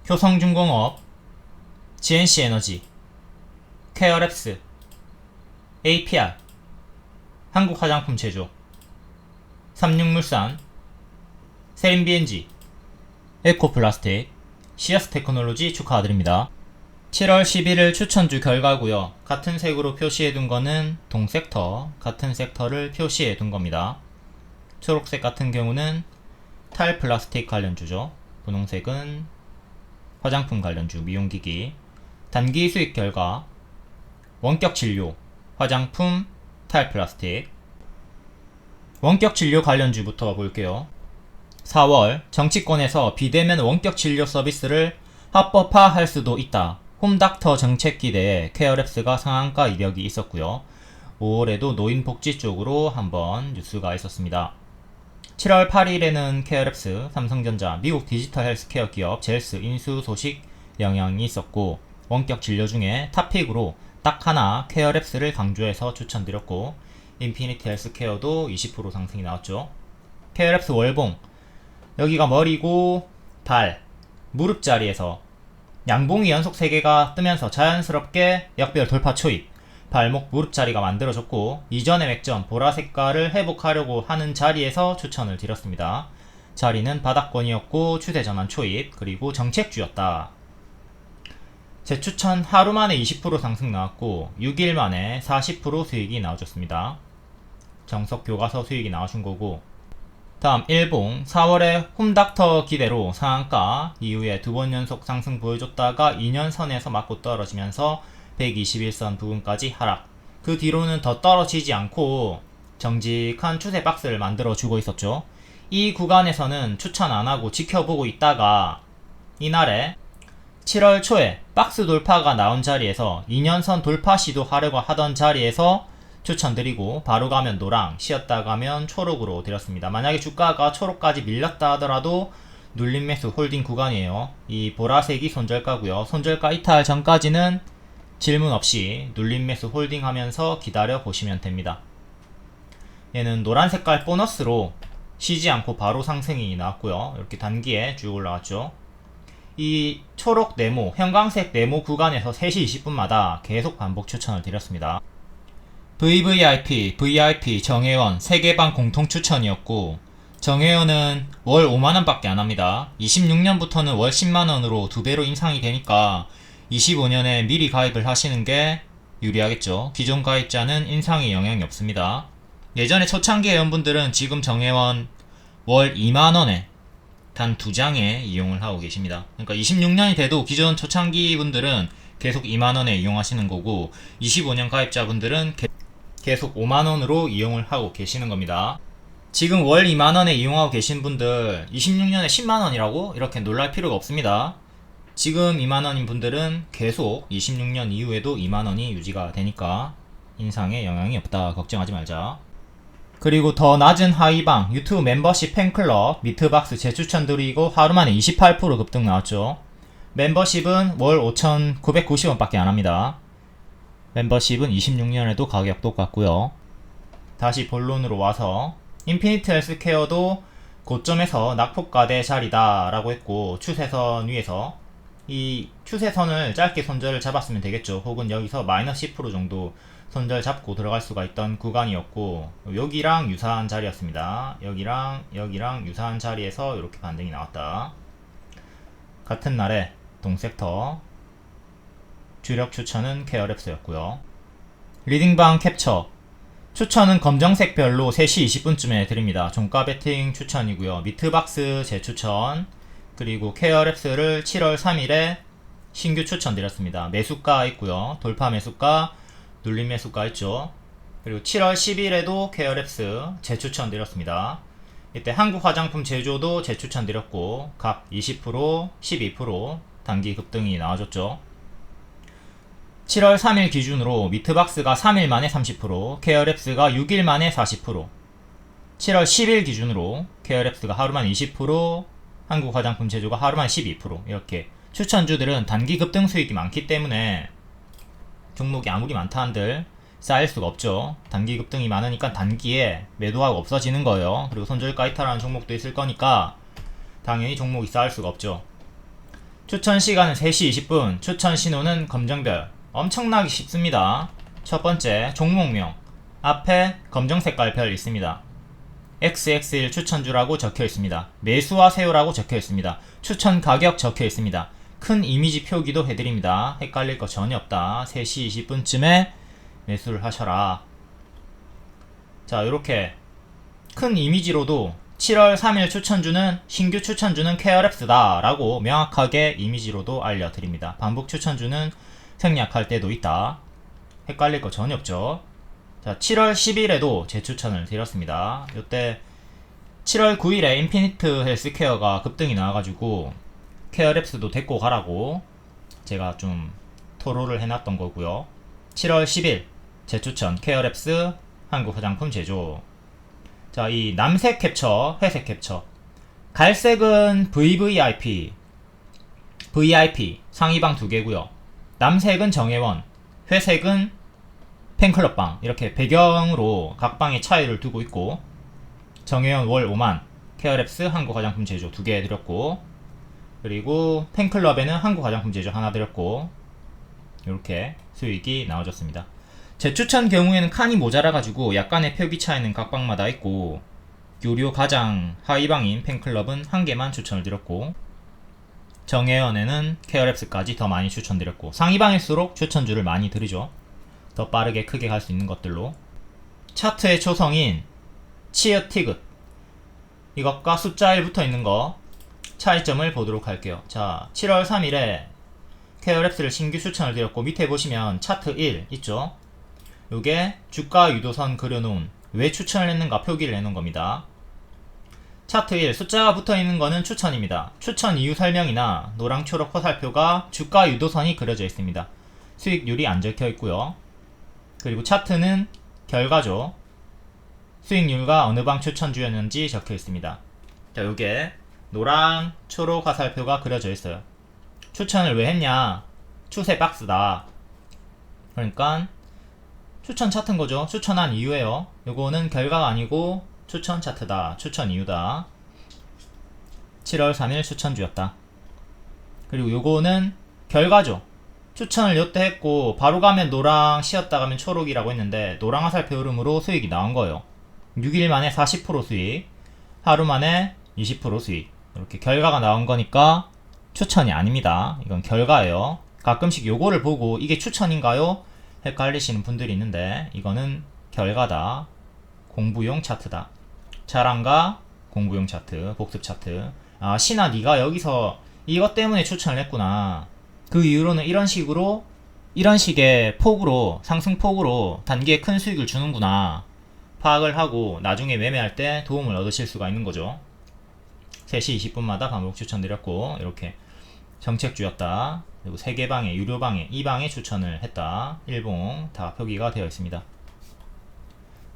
효성중공업, GNC에너지, 케어랩스, APR, 한국화장품제조, 삼육물산, 세린BNG, 에코플라스틱, 시어스테크놀로지 축하드립니다. 7월 11일 추천주 결과고요. 같은 색으로 표시해둔 거는 동섹터, 같은 섹터를 표시해둔 겁니다. 초록색 같은 경우는 타일 플라스틱 관련주죠. 분홍색은 화장품 관련주, 미용기기. 단기 수익 결과 원격 진료, 화장품, 타일 플라스틱. 원격 진료 관련주부터 볼게요. 4월 정치권에서 비대면 원격 진료 서비스를 합법화할 수도 있다. 홈닥터 정책 기대에 케어랩스가 상한가 이력이 있었고요. 5월에도 노인복지 쪽으로 한번 뉴스가 있었습니다. 7월 8일에는 케어랩스, 삼성전자, 미국 디지털 헬스케어 기업 젤스 인수 소식 영향이 있었고, 원격 진료 중에 탑픽으로 딱 하나 케어랩스를 강조해서 추천드렸고, 인피니티 헬스케어도 20% 상승이 나왔죠. 케어랩스 월봉, 여기가 머리고 발, 무릎 자리에서 양봉이 연속 3개가 뜨면서 자연스럽게 역별 돌파 초입, 발목 무릎 자리가 만들어졌고, 이전의 맥점 보라 색깔을 회복하려고 하는 자리에서 추천을 드렸습니다. 자리는 바닥권이었고 추세 전환 초입, 그리고 정책주였다. 제 추천 하루 만에 20% 상승 나왔고 6일 만에 40% 수익이 나와줬습니다. 정석 교과서 수익이 나와준 거고, 다음 일봉 4월에 홈닥터 기대로 상한가 이후에 두 번 연속 상승 보여줬다가 2년선에서 맞고 떨어지면서 121선 부근까지 하락. 그 뒤로는 더 떨어지지 않고 정직한 추세 박스를 만들어 주고 있었죠. 이 구간에서는 추천 안하고 지켜보고 있다가 이날에 7월 초에 박스 돌파가 나온 자리에서 2년선 돌파 시도하려고 하던 자리에서 추천드리고, 바로 가면 노랑, 쉬었다 가면 초록으로 드렸습니다. 만약에 주가가 초록까지 밀렸다 하더라도 눌림 매수 홀딩 구간이에요. 이 보라색이 손절가고요. 손절가 이탈 전까지는 질문 없이 눌림 매수 홀딩 하면서 기다려 보시면 됩니다. 얘는 노란 색깔 보너스로 쉬지 않고 바로 상승이 나왔고요. 이렇게 단기에 쭉 올라왔죠. 이 초록 네모, 형광색 네모 구간에서 3시 20분마다 계속 반복 추천을 드렸습니다. VVIP, VIP, 정혜원 3개방 공통 추천이었고, 정혜원은 월 5만원밖에 안합니다. 26년부터는 월 10만원으로 2배로 인상이 되니까 25년에 미리 가입을 하시는게 유리하겠죠. 기존 가입자는 인상에 영향이 없습니다. 예전에 초창기 회원분들은 지금 정혜원 월 2만원에 단 2장에 이용을 하고 계십니다. 그러니까 26년이 돼도 기존 초창기 분들은 계속 2만원에 이용하시는 거고, 25년 가입자분들은 계속 5만원으로 이용을 하고 계시는 겁니다. 지금 월 2만원에 이용하고 계신 분들 26년에 10만원이라고 이렇게 놀랄 필요가 없습니다. 지금 2만원인 분들은 계속 26년 이후에도 2만원이 유지가 되니까 인상에 영향이 없다. 걱정하지 말자. 그리고 더 낮은 하위방 유튜브 멤버십 팬클럽 미트박스 재추천드리고 하루만에 28% 급등 나왔죠. 멤버십은 월 5,990원 밖에 안합니다. 멤버십은 26년에도 가격 똑같고요. 다시 본론으로 와서 인피니트 헬스케어도 고점에서 낙폭과대 자리다 라고 했고, 추세선 위에서 이 추세선을 짧게 손절을 잡았으면 되겠죠. 혹은 여기서 마이너스 10% 정도 손절 잡고 들어갈 수가 있던 구간이었고, 여기랑 유사한 자리였습니다. 여기랑 유사한 자리에서 이렇게 반등이 나왔다. 같은 날에 동섹터 주력 추천은 케어랩스였고요. 리딩방 캡처 추천은 검정색 별로 3시 20분쯤에 드립니다. 종가 베팅 추천이고요. 미트박스 재추천, 그리고 케어랩스를 7월 3일에 신규 추천 드렸습니다. 매수가 있고요. 돌파 매수가, 눌림 매수가 있죠. 그리고 7월 10일에도 케어랩스 재추천 드렸습니다. 이때 한국 화장품 제조도 재추천 드렸고, 각 20%, 12% 단기 급등이 나와줬죠. 7월 3일 기준으로 미트박스가 3일 만에 30%, 케어랩스가 6일 만에 40%, 7월 10일 기준으로 케어랩스가 하루만 20%, 한국 화장품 제조가 하루만 12%, 이렇게 추천주들은 단기 급등 수익이 많기 때문에 종목이 아무리 많다 한들 쌓일 수가 없죠. 단기 급등이 많으니까 단기에 매도하고 없어지는 거예요. 그리고 손절가 이탈하는 종목도 있을 거니까 당연히 종목이 쌓일 수가 없죠. 추천 시간은 3시 20분, 추천 신호는 검정별. 엄청나게 쉽습니다. 첫 번째, 종목명. 앞에 검정 색깔 별 있습니다. XX1 추천주라고 적혀 있습니다. 매수하세요라고 적혀 있습니다. 추천 가격 적혀 있습니다. 큰 이미지 표기도 해드립니다. 헷갈릴 거 전혀 없다. 3시 20분쯤에 매수를 하셔라. 자, 요렇게 큰 이미지로도 7월 3일 추천주는 신규 추천주는 케어랩스다 라고 명확하게 이미지로도 알려드립니다. 반복 추천주는 생략할 때도 있다. 헷갈릴 거 전혀 없죠. 자, 7월 10일에도 재추천을 드렸습니다. 요때 7월 9일에 인피니트 헬스케어가 급등이 나와가지고 케어랩스도 데리고 가라고 제가 좀 토로를 해놨던 거고요. 7월 10일 재추천 케어랩스 한국 화장품 제조. 자, 이 남색 캡처, 회색 캡처. 갈색은 VVIP, VIP 상위방 2개고요. 남색은 정혜원, 회색은 팬클럽방. 이렇게 배경으로 각 방의 차이를 두고 있고, 정혜원 월 5만, 케어랩스 한국 화장품 제조 2개 드렸고, 그리고 팬클럽에는 한국 화장품 제조 하나 드렸고, 이렇게 수익이 나와줬습니다. 재추천 경우에는 칸이 모자라가지고 약간의 표기 차이는 각 방마다 있고, 유료 가장 하위방인 팬클럽은 한 개만 추천을 드렸고, 정혜연에는 케어랩스까지 더 많이 추천드렸고, 상위방일수록 추천주를 많이 드리죠. 더 빠르게 크게 갈 수 있는 것들로. 차트의 초성인 치읓 티귿, 이것과 숫자 1 붙어있는 거 차이점을 보도록 할게요. 자, 7월 3일에 케어랩스를 신규 추천을 드렸고, 밑에 보시면 차트 1 있죠. 요게 주가 유도선 그려놓은 왜 추천을 했는가 표기를 해놓은 겁니다. 차트 1 숫자가 붙어있는 거는 추천입니다. 추천 이유 설명이나 노랑 초록 화살표가 주가 유도선이 그려져 있습니다. 수익률이 안 적혀 있고요. 그리고 차트는 결과죠. 수익률과 어느 방 추천주였는지 적혀 있습니다. 자, 요게 노랑 초록 화살표가 그려져 있어요. 추천을 왜 했냐? 추세 박스다. 그러니까 추천 차트인 거죠. 추천한 이유예요. 요거는 결과가 아니고 추천 차트다. 추천 이유다. 7월 3일 추천주였다. 그리고 요거는 결과죠. 추천을 요때 했고 바로 가면 노랑, 쉬었다 가면 초록이라고 했는데 노랑 화살표 흐름으로 수익이 나온 거예요. 6일 만에 40% 수익, 하루 만에 20% 수익. 이렇게 결과가 나온 거니까 추천이 아닙니다. 이건 결과예요. 가끔씩 요거를 보고 이게 추천인가요? 헷갈리시는 분들이 있는데 이거는 결과다. 공부용 차트다. 자랑과 공부용 차트, 복습 차트. 아, 신아 네가 여기서 이것 때문에 추천을 했구나. 그 이후로는 이런 식의 폭으로, 상승폭으로 단기에 큰 수익을 주는구나 파악을 하고 나중에 매매할 때 도움을 얻으실 수가 있는 거죠. 3시 20분마다 반복 추천드렸고, 이렇게 정책주였다. 그리고 3개 방에, 유료 방에, 이 방에 추천을 했다. 일봉 다 표기가 되어 있습니다.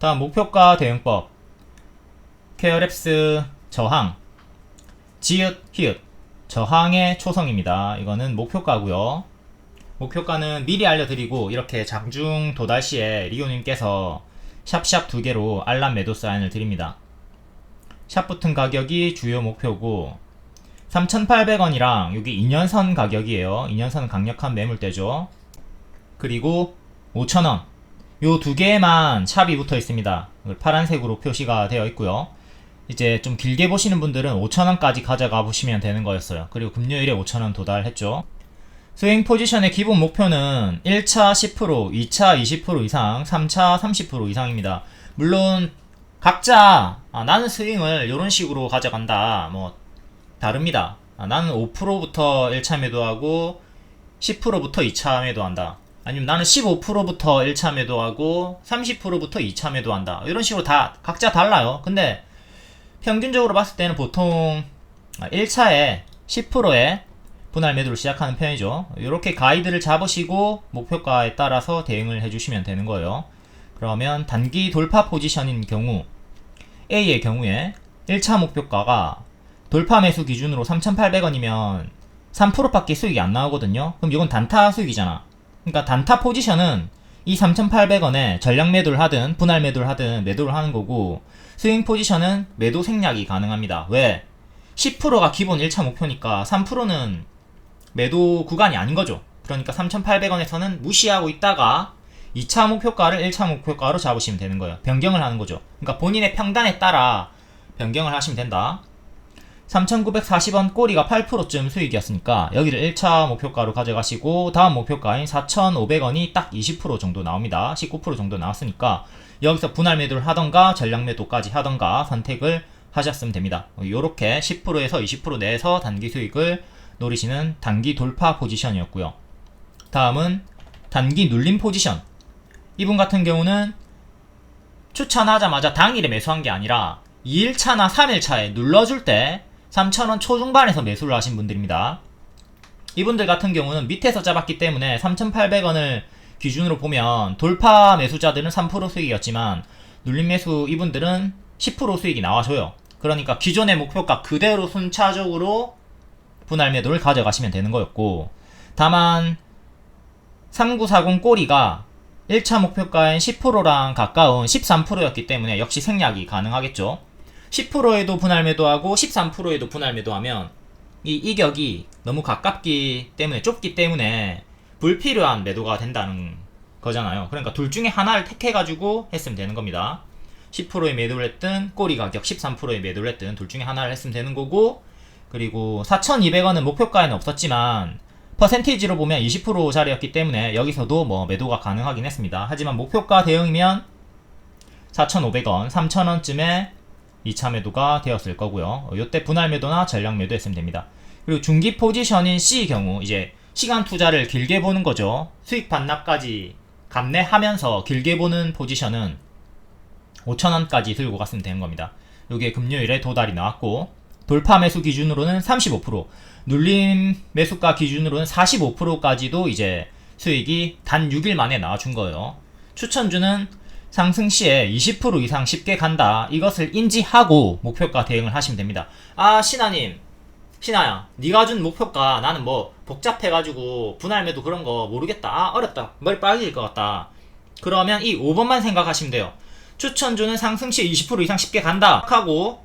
다음 목표가 대응법. 케어랩스 저항, 지읒, 히읗, 저항의 초성입니다. 이거는 목표가고요. 목표가는 미리 알려드리고 이렇게 장중 도달 시에 리오님께서 샵샵 2개로 알람 매도 사인을 드립니다. 샵 붙은 가격이 주요 목표고 3,800원이랑 여기 2년선 가격이에요. 2년선은 강력한 매물대죠. 그리고 5,000원, 요 두 개에만 샵이 붙어 있습니다. 파란색으로 표시가 되어 있고요. 이제 좀 길게 보시는 분들은 5,000원까지 가져가 보시면 되는 거였어요. 그리고 금요일에 5,000원 도달했죠. 스윙 포지션의 기본 목표는 1차 10%, 2차 20% 이상, 3차 30% 이상입니다. 물론 각자 나는 스윙을 이런 식으로 가져간다, 뭐 다릅니다. 나는 5%부터 1차 매도하고 10%부터 2차 매도한다. 아니면 나는 15%부터 1차 매도하고 30%부터 2차 매도한다. 이런 식으로 다 각자 달라요. 근데 평균적으로 봤을 때는 보통 1차에 10%의 분할 매도를 시작하는 편이죠. 이렇게 가이드를 잡으시고 목표가에 따라서 대응을 해주시면 되는 거예요. 그러면 단기 돌파 포지션인 경우 A의 경우에 1차 목표가가 돌파 매수 기준으로 3,800원이면 3%밖에 수익이 안 나오거든요. 그럼 이건 단타 수익이잖아. 그러니까 단타 포지션은 이 3,800원에 전량 매도를 하든 분할 매도를 하든 매도를 하는 거고, 스윙 포지션은 매도 생략이 가능합니다. 왜? 10%가 기본 1차 목표니까 3%는 매도 구간이 아닌 거죠. 그러니까 3,800원에서는 무시하고 있다가 2차 목표가를 1차 목표가로 잡으시면 되는 거예요. 변경을 하는 거죠. 그러니까 본인의 평단에 따라 변경을 하시면 된다. 3,940원 꼬리가 8%쯤 수익이었으니까 여기를 1차 목표가로 가져가시고 다음 목표가인 4,500원이 딱 20% 정도 나옵니다. 19% 정도 나왔으니까 여기서 분할 매도를 하던가 전량 매도까지 하던가 선택을 하셨으면 됩니다. 이렇게 10%에서 20% 내에서 단기 수익을 노리시는 단기 돌파 포지션이었고요. 다음은 단기 눌림 포지션. 이분 같은 경우는 추천하자마자 당일에 매수한 게 아니라 2일차나 3일차에 눌러줄 때 3,000원 초중반에서 매수를 하신 분들입니다. 이분들 같은 경우는 밑에서 잡았기 때문에 3,800원을 기준으로 보면 돌파 매수자들은 3% 수익이었지만 눌림 매수 이분들은 10% 수익이 나와줘요. 그러니까 기존의 목표가 그대로 순차적으로 분할 매도를 가져가시면 되는 거였고, 다만 3940 꼬리가 1차 목표가인 10%랑 가까운 13%였기 때문에 역시 생략이 가능하겠죠. 10%에도 분할 매도하고 13%에도 분할 매도하면 이 이격이 너무 가깝기 때문에, 좁기 때문에 불필요한 매도가 된다는 거잖아요. 그러니까 둘 중에 하나를 택해가지고 했으면 되는 겁니다. 10%에 매도를 했든 꼬리 가격 13%에 매도를 했든 둘 중에 하나를 했으면 되는 거고, 그리고 4,200원은 목표가에는 없었지만 퍼센티지로 보면 20%짜리였기 때문에 여기서도 뭐 매도가 가능하긴 했습니다. 하지만 목표가 대응이면 4,500원, 3,000원쯤에 2차 매도가 되었을 거고요. 이때 분할 매도나 전량 매도 했으면 됩니다. 그리고 중기 포지션인 C 경우 이제 시간 투자를 길게 보는 거죠. 수익 반납까지 감내하면서 길게 보는 포지션은 5,000원까지 들고 갔으면 되는 겁니다. 요게 금요일에 도달이 나왔고, 돌파 매수 기준으로는 35%, 눌림 매수가 기준으로는 45%까지도 이제 수익이 단 6일 만에 나와준 거예요. 추천주는 상승 시에 20% 이상 쉽게 간다. 이것을 인지하고 목표가 대응을 하시면 됩니다. 아, 신하님, 신하야, 네가 준 목표가 나는 뭐 복잡해가지고 분할 매도 그런 거 모르겠다. 아, 어렵다. 머리 빠질 것 같다. 그러면 이 5번만 생각하시면 돼요. 추천주는 상승 시에 20% 이상 쉽게 간다 하고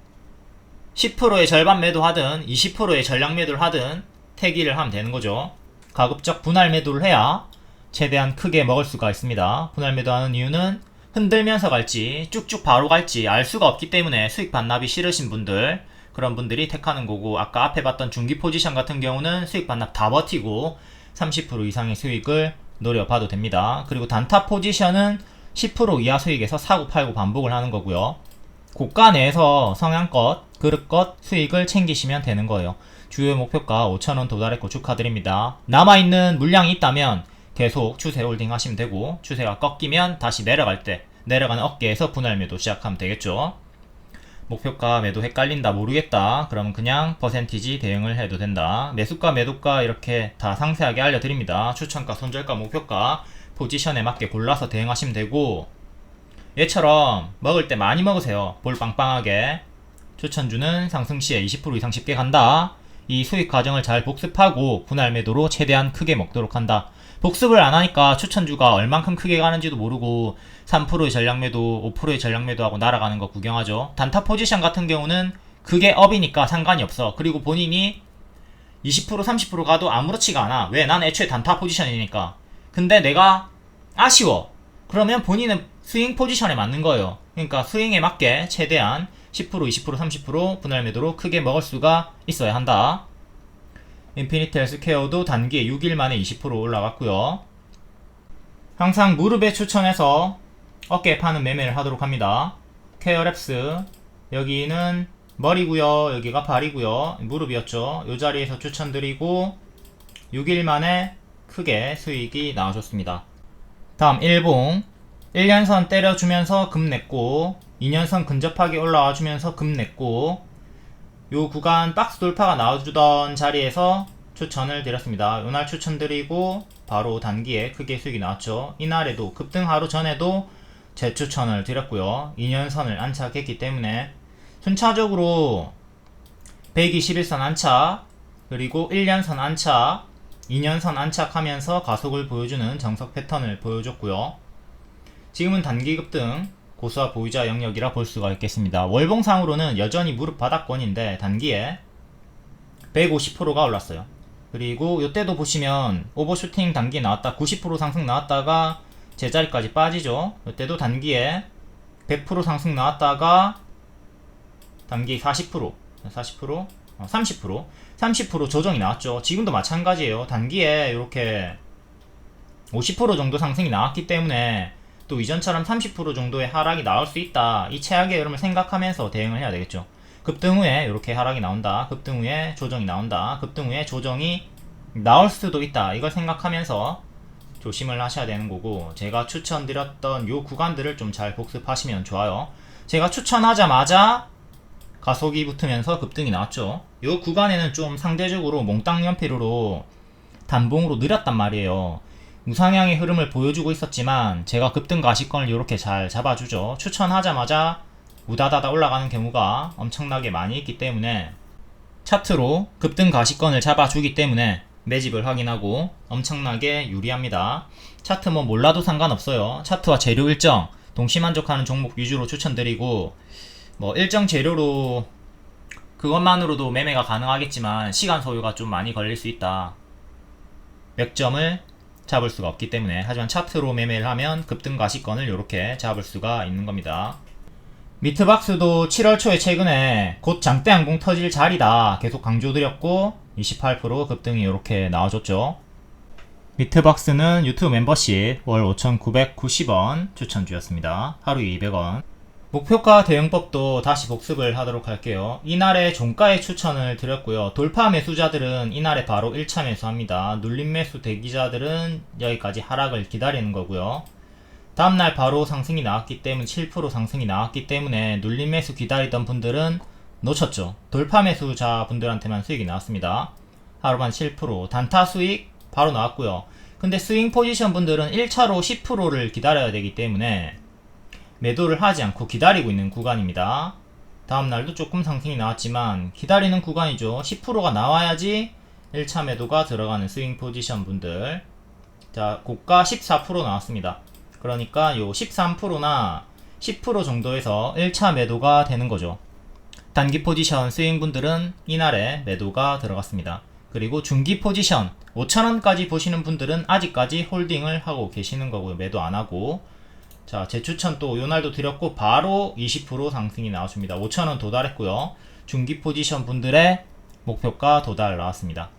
10%의 절반 매도하든 20%의 전량 매도를 하든 태기를 하면 되는 거죠. 가급적 분할 매도를 해야 최대한 크게 먹을 수가 있습니다. 분할 매도하는 이유는 흔들면서 갈지 쭉쭉 바로 갈지 알 수가 없기 때문에 수익 반납이 싫으신 분들, 그런 분들이 택하는 거고, 아까 앞에 봤던 중기 포지션 같은 경우는 수익 반납 다 버티고 30% 이상의 수익을 노려봐도 됩니다. 그리고 단타 포지션은 10% 이하 수익에서 사고 팔고 반복을 하는 거고요. 고가 내에서 성향껏 그릇껏 수익을 챙기시면 되는 거예요. 주요 목표가 5,000원 도달했고 축하드립니다. 남아있는 물량이 있다면 계속 추세 홀딩 하시면 되고, 추세가 꺾이면 다시 내려갈 때 내려가는 어깨에서 분할 매도 시작하면 되겠죠. 목표가 매도 헷갈린다, 모르겠다, 그러면 그냥 퍼센티지 대응을 해도 된다. 매수가 매도가 이렇게 다 상세하게 알려드립니다. 추천가, 손절가, 목표가 포지션에 맞게 골라서 대응하시면 되고, 얘처럼 먹을 때 많이 먹으세요. 볼 빵빵하게. 추천주는 상승시에 20% 이상 쉽게 간다. 이 수익 과정을 잘 복습하고 분할 매도로 최대한 크게 먹도록 한다. 복습을 안 하니까 추천주가 얼만큼 크게 가는지도 모르고 3%의 전량 매도, 5%의 전량 매도하고 날아가는 거 구경하죠. 단타 포지션 같은 경우는 그게 업이니까 상관이 없어. 그리고 본인이 20% 30% 가도 아무렇지가 않아. 왜? 난 애초에 단타 포지션이니까. 근데 내가 아쉬워. 그러면 본인은 스윙 포지션에 맞는 거예요. 그러니까 스윙에 맞게 최대한 10%, 20%, 30% 분할 매도로 크게 먹을 수가 있어야 한다. 인피니트 헬스케어도 단기에 6일 만에 20% 올라갔고요. 항상 무릎에 추천해서 어깨에 파는 매매를 하도록 합니다. 케어랩스, 여기는 머리고요, 여기가 발이고요, 무릎이었죠. 이 자리에서 추천드리고 6일 만에 크게 수익이 나와줬습니다. 다음 일봉, 1년선 때려주면서 금 냈고 2년선 근접하게 올라와 주면서 금 냈고, 요 구간 박스 돌파가 나와주던 자리에서 추천을 드렸습니다. 요날 추천드리고 바로 단기에 크게 수익이 나왔죠. 이날에도 급등 하루 전에도 재추천을 드렸고요. 2년선을 안착했기 때문에 순차적으로 121선 안착, 그리고 1년선 안착, 2년선 안착하면서 가속을 보여주는 정석 패턴을 보여줬고요. 지금은 단기 급등, 고수와 보유자 영역이라 볼 수가 있겠습니다. 월봉상으로는 여전히 무릎 바닥권인데 단기에 150%가 올랐어요. 그리고 이때도 보시면 오버슈팅 단기 나왔다 90% 상승 나왔다가 제자리까지 빠지죠. 이때도 단기에 100% 상승 나왔다가 단기 40%, 30% 조정이 나왔죠. 지금도 마찬가지예요. 단기에 이렇게 50% 정도 상승이 나왔기 때문에 또 이전처럼 30% 정도의 하락이 나올 수 있다. 이 최악의 흐름을 생각하면서 대응을 해야 되겠죠. 급등 후에 이렇게 하락이 나온다. 급등 후에 조정이 나온다. 급등 후에 조정이 나올 수도 있다. 이걸 생각하면서 조심을 하셔야 되는 거고, 제가 추천드렸던 요 구간들을 좀 잘 복습하시면 좋아요. 제가 추천하자마자 가속이 붙으면서 급등이 나왔죠. 요 구간에는 좀 상대적으로 몽땅 연필으로 단봉으로 느렸단 말이에요. 우상향의 흐름을 보여주고 있었지만 제가 급등 가시권을 이렇게 잘 잡아주죠. 추천하자마자 우다다다 올라가는 경우가 엄청나게 많이 있기 때문에 차트로 급등 가시권을 잡아주기 때문에 매집을 확인하고 엄청나게 유리합니다. 차트 뭐 몰라도 상관없어요. 차트와 재료 일정 동시만족하는 종목 위주로 추천드리고, 뭐 일정 재료로 그것만으로도 매매가 가능하겠지만 시간 소요가 좀 많이 걸릴 수 있다. 맥점을 잡을 수가 없기 때문에. 하지만 차트로 매매를 하면 급등 가시권을 이렇게 잡을 수가 있는 겁니다. 미트박스도 7월 초에 최근에 곧 장대 항공 터질 자리다 계속 강조드렸고 28% 급등이 이렇게 나와줬죠. 미트박스는 유튜브 멤버십 월 5,990원 추천주였습니다. 하루에 200원. 목표가 대응법도 다시 복습을 하도록 할게요. 이날에 종가의 추천을 드렸고요. 돌파 매수자들은 이날에 바로 1차 매수합니다. 눌림 매수 대기자들은 여기까지 하락을 기다리는 거고요. 다음날 바로 상승이 나왔기 때문에 7% 상승이 나왔기 때문에 눌림 매수 기다리던 분들은 놓쳤죠. 돌파 매수자 분들한테만 수익이 나왔습니다. 하루만 7% 단타 수익 바로 나왔고요. 근데 스윙 포지션 분들은 1차로 10%를 기다려야 되기 때문에 매도를 하지 않고 기다리고 있는 구간입니다. 다음날도 조금 상승이 나왔지만 기다리는 구간이죠. 10%가 나와야지 1차 매도가 들어가는 스윙 포지션 분들. 자, 고가 14% 나왔습니다. 그러니까 요 13%나 10% 정도에서 1차 매도가 되는 거죠. 단기 포지션 스윙 분들은 이날에 매도가 들어갔습니다. 그리고 중기 포지션 5,000원까지 보시는 분들은 아직까지 홀딩을 하고 계시는 거고요. 매도 안 하고. 자, 제 추천 또 요날도 드렸고 바로 20% 상승이 나왔습니다. 5,000원 도달했고요. 중기 포지션 분들의 목표가 도달 나왔습니다.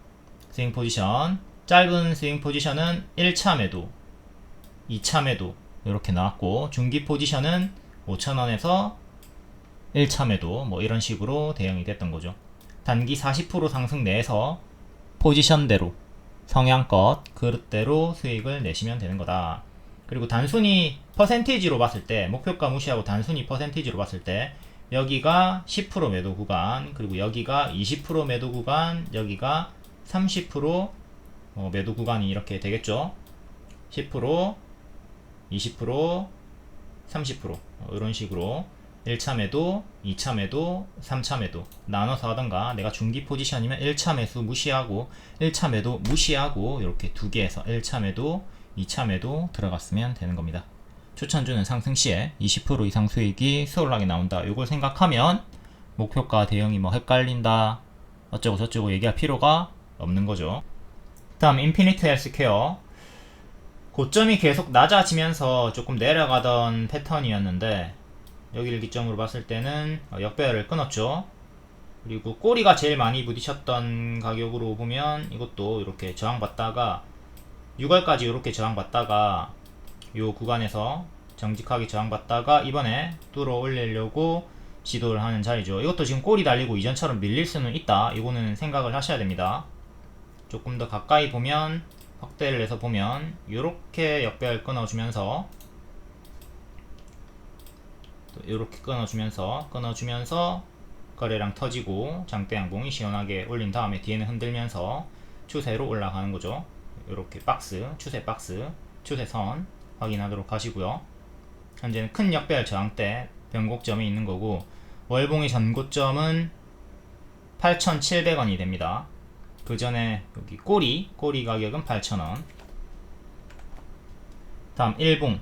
스윙 포지션 짧은 스윙 포지션은 1차 매도 2차 매도 이렇게 나왔고, 중기 포지션은 5,000원에서 1차 매도 뭐 이런 식으로 대응이 됐던 거죠. 단기 40% 상승 내에서 포지션대로 성향껏 그릇대로 수익을 내시면 되는 거다. 그리고 단순히 퍼센티지로 봤을 때, 목표가 무시하고 단순히 퍼센티지로 봤을 때 여기가 10% 매도 구간, 그리고 여기가 20% 매도 구간, 여기가 30% 매도 구간이 이렇게 되겠죠. 10%, 20%, 30% 이런 식으로 1차 매도, 2차 매도, 3차 매도 나눠서 하던가, 내가 중기 포지션이면 1차 매수 무시하고 1차 매도 무시하고 이렇게 두 개에서 1차 매도, 2차 매도 들어갔으면 되는 겁니다. 추천주는 상승 시에 20% 이상 수익이 수월하게 나온다. 이걸 생각하면 목표가 대응이 뭐 헷갈린다 어쩌고 저쩌고 얘기할 필요가 없는 거죠. 다음 인피니트 헬스케어. 고점이 계속 낮아지면서 조금 내려가던 패턴이었는데 여기를 기점으로 봤을 때는 역배열을 끊었죠. 그리고 꼬리가 제일 많이 부딪혔던 가격으로 보면 이것도 이렇게 저항받다가 6월까지 이렇게 저항받다가 요 구간에서 정직하게 저항받다가 이번에 뚫어 올리려고 시도를 하는 자리죠. 이것도 지금 꼬리 달리고 이전처럼 밀릴 수는 있다. 이거는 생각을 하셔야 됩니다. 조금 더 가까이 보면, 확대를 해서 보면 이렇게 역배열 끊어주면서 또 이렇게 끊어주면서 거래량 터지고 장대 양봉이 시원하게 올린 다음에 뒤에는 흔들면서 추세로 올라가는 거죠. 이렇게 박스, 추세선 확인하도록 하시고요. 현재는 큰 역배열 저항대 변곡점이 있는 거고, 월봉의 전고점은 8,700원이 됩니다. 그 전에 여기 꼬리 가격은 8,000원. 다음 일봉.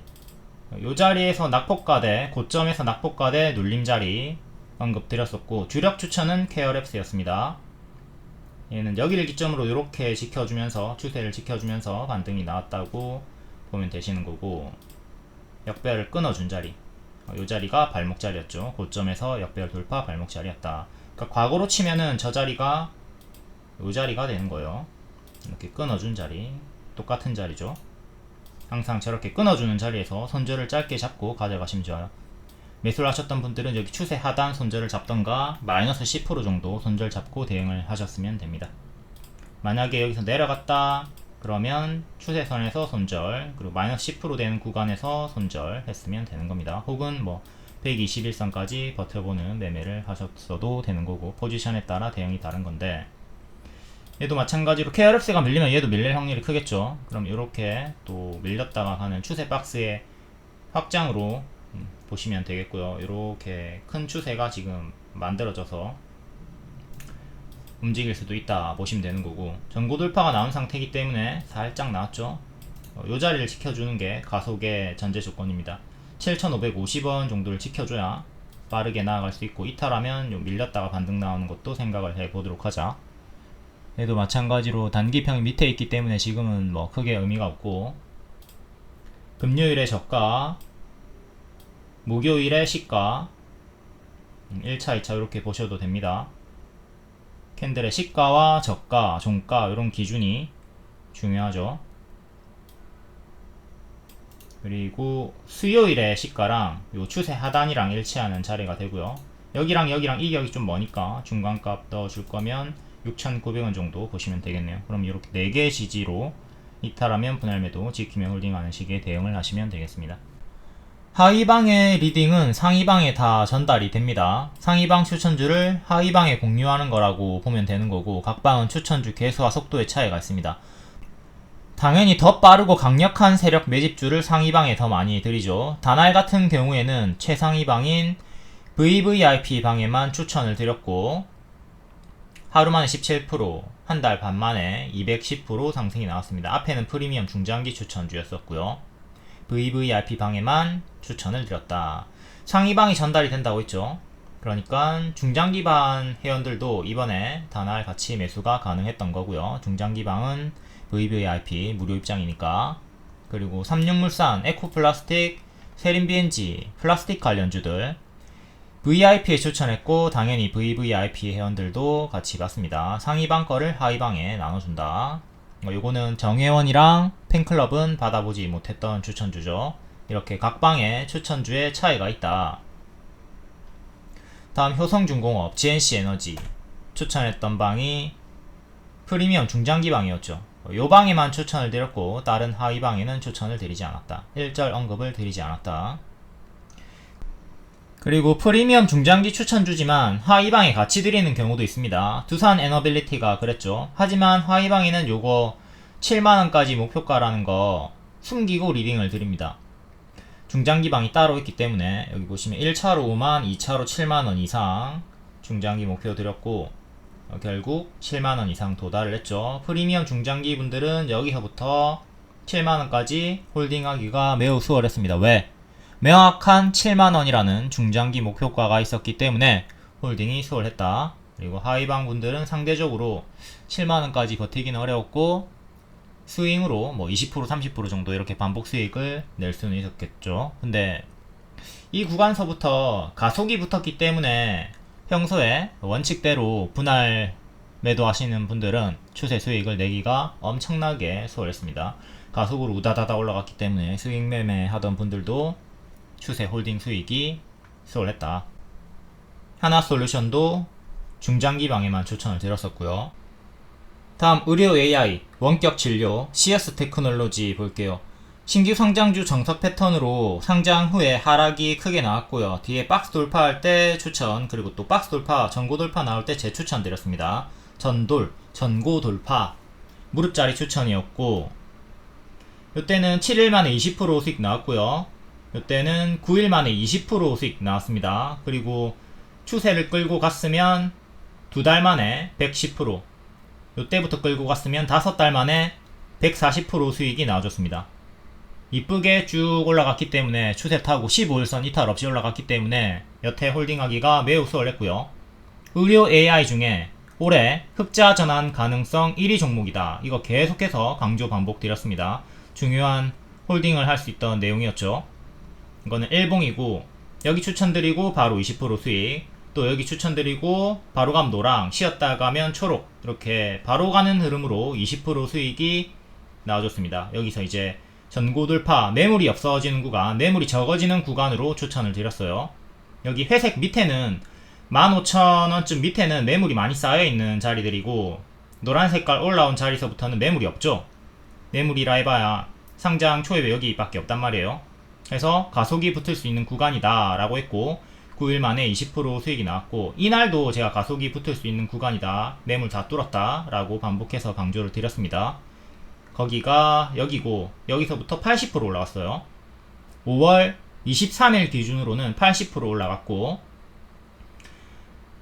요 자리에서 낙폭가대, 고점에서 낙폭가대 눌림자리 언급 드렸었고, 주력 추천은 케어랩스였습니다. 얘는 여기를 기점으로 이렇게 지켜주면서 추세를 지켜주면서 반등이 나왔다고 보면 되시는 거고, 역배열을 끊어준 자리, 이 자리가 발목 자리였죠. 고점에서 역배열 돌파 발목 자리였다. 그러니까 과거로 치면은 저 자리가 이 자리가 되는 거예요. 이렇게 끊어준 자리, 똑같은 자리죠. 항상 저렇게 끊어주는 자리에서 손절을 짧게 잡고 가져가시면 좋아요. 매수를 하셨던 분들은 여기 추세 하단 손절을 잡던가 마이너스 10% 정도 손절 잡고 대응을 하셨으면 됩니다. 만약에 여기서 내려갔다 그러면 추세선에서 손절, 그리고 마이너스 10% 되는 구간에서 손절 했으면 되는 겁니다. 혹은 뭐 121선까지 버텨보는 매매를 하셨어도 되는 거고, 포지션에 따라 대응이 다른 건데, 얘도 마찬가지로 KRX가 밀리면 얘도 밀릴 확률이 크겠죠. 그럼 이렇게 또 밀렸다가 가는 추세 박스의 확장으로 보시면 되겠고요. 이렇게 큰 추세가 지금 만들어져서 움직일 수도 있다 보시면 되는 거고, 전고 돌파가 나온 상태이기 때문에 살짝 나왔죠. 이 자리를 지켜주는 게 가속의 전제 조건입니다. 7,550원 정도를 지켜줘야 빠르게 나아갈 수 있고, 이탈하면 밀렸다가 반등 나오는 것도 생각을 해보도록 하자. 얘도 마찬가지로 단기평이 밑에 있기 때문에 지금은 뭐 크게 의미가 없고, 금요일에 저가, 목요일에 시가, 1차, 2차 이렇게 보셔도 됩니다. 캔들의 시가와 저가, 종가 이런 기준이 중요하죠. 그리고 수요일에 시가랑 요 추세 하단이랑 일치하는 자리가 되고요. 여기랑 여기랑 이 격이 좀 머니까 중간값 넣어줄 거면 6,900원 정도 보시면 되겠네요. 그럼 이렇게 4개의 지지로 이탈하면 분할매도 지키며 홀딩하는 식의 대응을 하시면 되겠습니다. 하위방의 리딩은 상위방에 다 전달이 됩니다. 상위방 추천주를 하위방에 공유하는 거라고 보면 되는 거고, 각 방은 추천주 개수와 속도의 차이가 있습니다. 당연히 더 빠르고 강력한 세력 매집주를 상위방에 더 많이 드리죠. 다날 같은 경우에는 최상위방인 VVIP 방에만 추천을 드렸고, 하루 만에 17%, 한 달 반 만에 210% 상승이 나왔습니다. 앞에는 프리미엄 중장기 추천주였었고요. VVIP 방에만 추천을 드렸다. 상위방이 전달이 된다고 했죠. 그러니까 중장기반 회원들도 이번에 다날 같이 매수가 가능했던 거고요. 중장기방은 VVIP 무료 입장이니까. 그리고 삼육물산, 에코플라스틱, 세린BNG, 플라스틱 관련주들 VIP에 추천했고, 당연히 VVIP 회원들도 같이 받습니다. 상위방 거를 하위방에 나눠준다. 요거는 정회원이랑 팬클럽은 받아보지 못했던 추천주죠. 이렇게 각 방에 추천주의 차이가 있다. 다음 효성중공업, GNC에너지 추천했던 방이 프리미엄 중장기 방이었죠. 요 방에만 추천을 드렸고, 다른 하위 방에는 추천을 드리지 않았다. 1절 언급을 드리지 않았다. 그리고 프리미엄 중장기 추천주지만 하위방에 같이 드리는 경우도 있습니다. 두산 에너빌리티가 그랬죠. 하지만 하위방에는 요거 7만원까지 목표가라는 거 숨기고 리딩을 드립니다. 중장기방이 따로 있기 때문에 여기 보시면 1차로 5만, 2차로 7만원 이상 중장기 목표 드렸고, 결국 7만원 이상 도달을 했죠. 프리미엄 중장기 분들은 여기서부터 7만원까지 홀딩하기가 매우 수월했습니다. 왜? 명확한 7만원이라는 중장기 목표가가 있었기 때문에 홀딩이 수월했다. 그리고 하위방 분들은 상대적으로 7만원까지 버티기는 어려웠고, 스윙으로 뭐 20%, 30% 정도 이렇게 반복 수익을 낼 수는 있었겠죠. 근데 이 구간서부터 가속이 붙었기 때문에 평소에 원칙대로 분할 매도하시는 분들은 추세 수익을 내기가 엄청나게 수월했습니다. 가속으로 우다다다 올라갔기 때문에 수익 매매 하던 분들도 추세 홀딩 수익이 수월했다. 하나솔루션도 중장기 방에만 추천을 드렸었고요. 다음 의료 AI, 원격 진료, CS 테크놀로지 볼게요. 신규 상장주 정석 패턴으로 상장 후에 하락이 크게 나왔고요. 뒤에 박스 돌파할 때 추천, 그리고 또 박스 돌파, 전고 돌파 나올 때 재추천 드렸습니다. 전고 돌파, 무릎자리 추천이었고, 이때는 7일 만에 20% 수익 나왔고요. 이때는 9일 만에 20% 수익 나왔습니다. 그리고 추세를 끌고 갔으면 2달 만에 110%, 이때부터 끌고 갔으면 5달 만에 140% 수익이 나와줬습니다. 이쁘게 쭉 올라갔기 때문에, 추세 타고 15일선 이탈 없이 올라갔기 때문에 여태 홀딩하기가 매우 수월했고요. 의료 AI 중에 올해 흑자 전환 가능성 1위 종목이다. 이거 계속해서 강조 반복드렸습니다. 중요한 홀딩을 할 수 있던 내용이었죠. 이거는 일봉이고 여기 추천드리고 바로 20% 수익, 또 여기 추천드리고 바로 가면 노랑, 쉬었다 가면 초록, 이렇게 바로 가는 흐름으로 20% 수익이 나와줬습니다. 여기서 이제 전고 돌파, 매물이 없어지는 구간, 매물이 적어지는 구간으로 추천을 드렸어요. 여기 회색 밑에는 15,000원쯤 밑에는 매물이 많이 쌓여있는 자리들이고, 노란 색깔 올라온 자리서부터는 매물이 없죠. 매물이라 해봐야 상장 초입에 여기밖에 없단 말이에요. 그래서 가속이 붙을 수 있는 구간이다 라고 했고, 9일 만에 20% 수익이 나왔고, 이날도 제가 가속이 붙을 수 있는 구간이다, 매물 다 뚫었다 라고 반복해서 강조를 드렸습니다. 거기가 여기고, 여기서부터 80% 올라갔어요. 5월 23일 기준으로는 80% 올라갔고,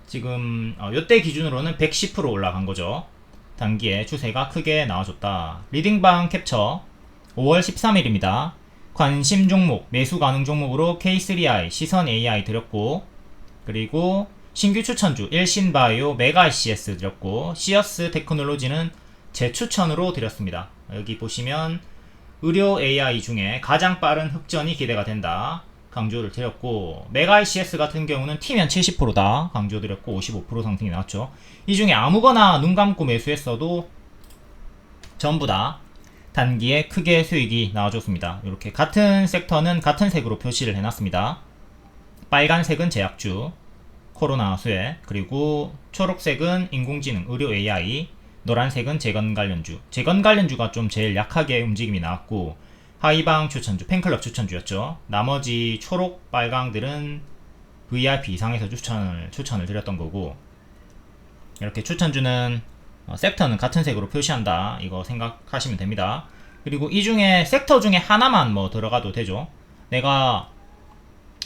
지금 요때 기준으로는 110% 올라간 거죠. 단기에 추세가 크게 나와줬다. 리딩방 캡처 5월 13일입니다. 관심 종목, 매수 가능 종목으로 K3i, 시선 AI 드렸고, 그리고 신규 추천주 일신바이오, 메가ICS 드렸고, 시어스 테크놀로지는 제 추천으로 드렸습니다. 여기 보시면 의료 AI 중에 가장 빠른 흑전이 기대가 된다 강조를 드렸고, 메가ICS 같은 경우는 T면 70%다 강조드렸고 55% 상승이 나왔죠. 이 중에 아무거나 눈 감고 매수했어도 전부 다 단기에 크게 수익이 나와줬습니다. 이렇게 같은 섹터는 같은 색으로 표시를 해놨습니다. 빨간색은 제약주, 코로나 수혜, 그리고 초록색은 인공지능, 의료 AI, 노란색은 재건 관련주. 재건 관련주가 좀 제일 약하게 움직임이 나왔고, 하이방 추천주, 팬클럽 추천주였죠. 나머지 초록, 빨강들은 VIP 이상에서 추천을 드렸던 거고, 이렇게 추천주는 섹터는 같은 색으로 표시한다, 이거 생각하시면 됩니다. 그리고 이 중에 섹터 중에 하나만 뭐 들어가도 되죠. 내가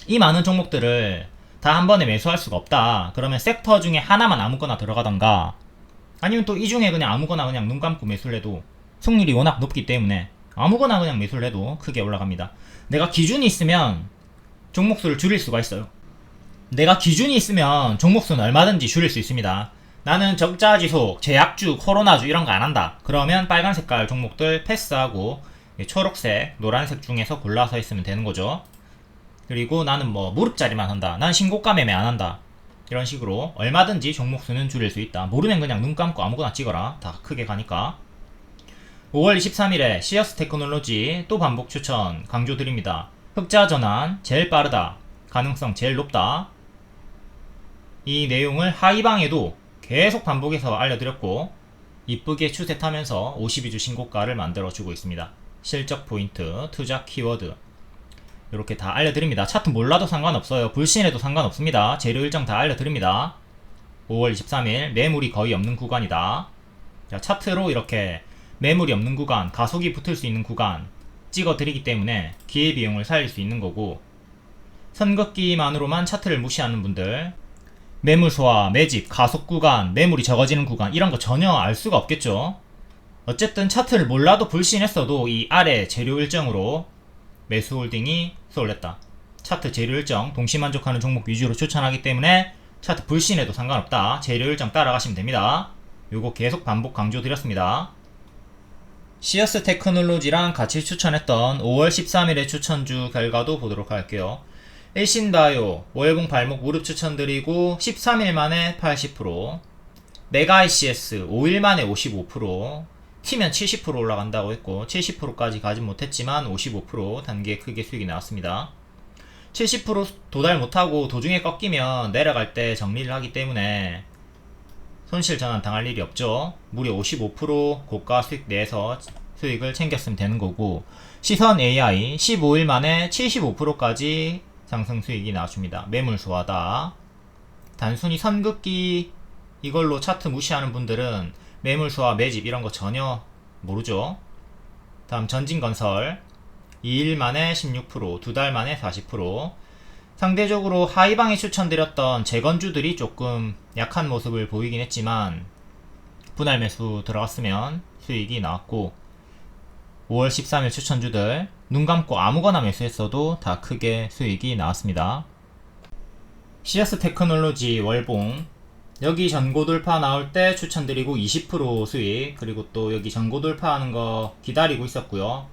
이 많은 종목들을 다 한 번에 매수할 수가 없다, 그러면 섹터 중에 하나만 아무거나 들어가던가, 아니면 또 이 중에 그냥 아무거나 그냥 눈 감고 매수를 해도 승률이 워낙 높기 때문에 아무거나 그냥 매수를 해도 크게 올라갑니다. 내가 기준이 있으면 종목수를 줄일 수가 있어요. 내가 기준이 있으면 종목수는 얼마든지 줄일 수 있습니다. 나는 적자지속, 제약주, 코로나주 이런 거 안 한다, 그러면 빨간 색깔 종목들 패스하고 초록색, 노란색 중에서 골라서 했으면 되는 거죠. 그리고 나는 뭐 무릎자리만 한다, 난 신고가 매매 안 한다, 이런 식으로 얼마든지 종목수는 줄일 수 있다. 모르면 그냥 눈 감고 아무거나 찍어라, 다 크게 가니까. 5월 23일에 시어스 테크놀로지 또 반복 추천 강조드립니다. 흑자 전환 제일 빠르다, 가능성 제일 높다. 이 내용을 하이방에도 계속 반복해서 알려드렸고, 이쁘게 추세 타면서 52주 신고가를 만들어주고 있습니다. 실적 포인트, 투자 키워드 이렇게 다 알려드립니다. 차트 몰라도 상관없어요. 불신해도 상관없습니다. 재료 일정 다 알려드립니다. 5월 23일 매물이 거의 없는 구간이다. 자, 차트로 이렇게 매물이 없는 구간, 가속이 붙을 수 있는 구간 찍어드리기 때문에 기회비용을 살릴 수 있는 거고, 선긋기만으로만 차트를 무시하는 분들, 매물 소화, 매집, 가속 구간, 매물이 적어지는 구간 이런 거 전혀 알 수가 없겠죠. 어쨌든 차트를 몰라도 불신했어도 이 아래 재료 일정으로 매수 홀딩이 쏠렸다. 차트 재료 일정 동시만족하는 종목 위주로 추천하기 때문에 차트 불신해도 상관없다. 재료 일정 따라가시면 됩니다. 요거 계속 반복 강조드렸습니다. 시어스 테크놀로지랑 같이 추천했던 5월 13일의 추천주 결과도 보도록 할게요. 일신바이오 월봉 발목 무릎 추천드리고 13일 만에 80%, 메가ICS 5일 만에 55%, T면 70% 올라간다고 했고 70%까지 가진 못했지만 55% 단기에 크게 수익이 나왔습니다. 70% 도달 못하고 도중에 꺾이면 내려갈 때 정리를 하기 때문에 손실 전환 당할 일이 없죠. 무려 55% 고가 수익 내에서 수익을 챙겼으면 되는 거고, 시선 AI 15일 만에 75%까지 상승 수익이 나와줍니다. 매물 소화다. 단순히 선긋기 이걸로 차트 무시하는 분들은 매물 소화, 매집 이런 거 전혀 모르죠. 다음 전진건설 2일 만에 16%, 2달 만에 40%. 상대적으로 하이방에 추천드렸던 재건주들이 조금 약한 모습을 보이긴 했지만 분할 매수 들어갔으면 수익이 나왔고, 5월 13일 추천주들 눈 감고 아무거나 매수했어도 다 크게 수익이 나왔습니다. 시어스 테크놀로지 월봉 여기 전고 돌파 나올 때 추천드리고 20% 수익, 그리고 또 여기 전고 돌파하는 거 기다리고 있었고요.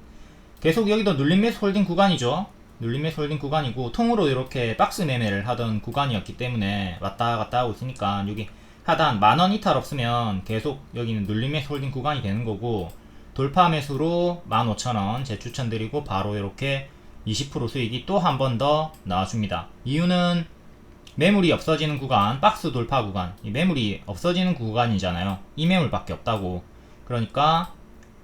계속 여기도 눌림 매수 홀딩 구간이죠. 눌림 매수 홀딩 구간이고, 통으로 이렇게 박스 매매를 하던 구간이었기 때문에 왔다 갔다 하고 있으니까 여기 하단 만원 이탈 없으면 계속 여기는 눌림 매수 홀딩 구간이 되는 거고, 돌파 매수로 15,000원 재추천드리고 바로 이렇게 20% 수익이 또 한 번 더 나와줍니다. 이유는 매물이 없어지는 구간, 박스 돌파 구간, 이 매물이 없어지는 구간이잖아요. 이 매물밖에 없다고. 그러니까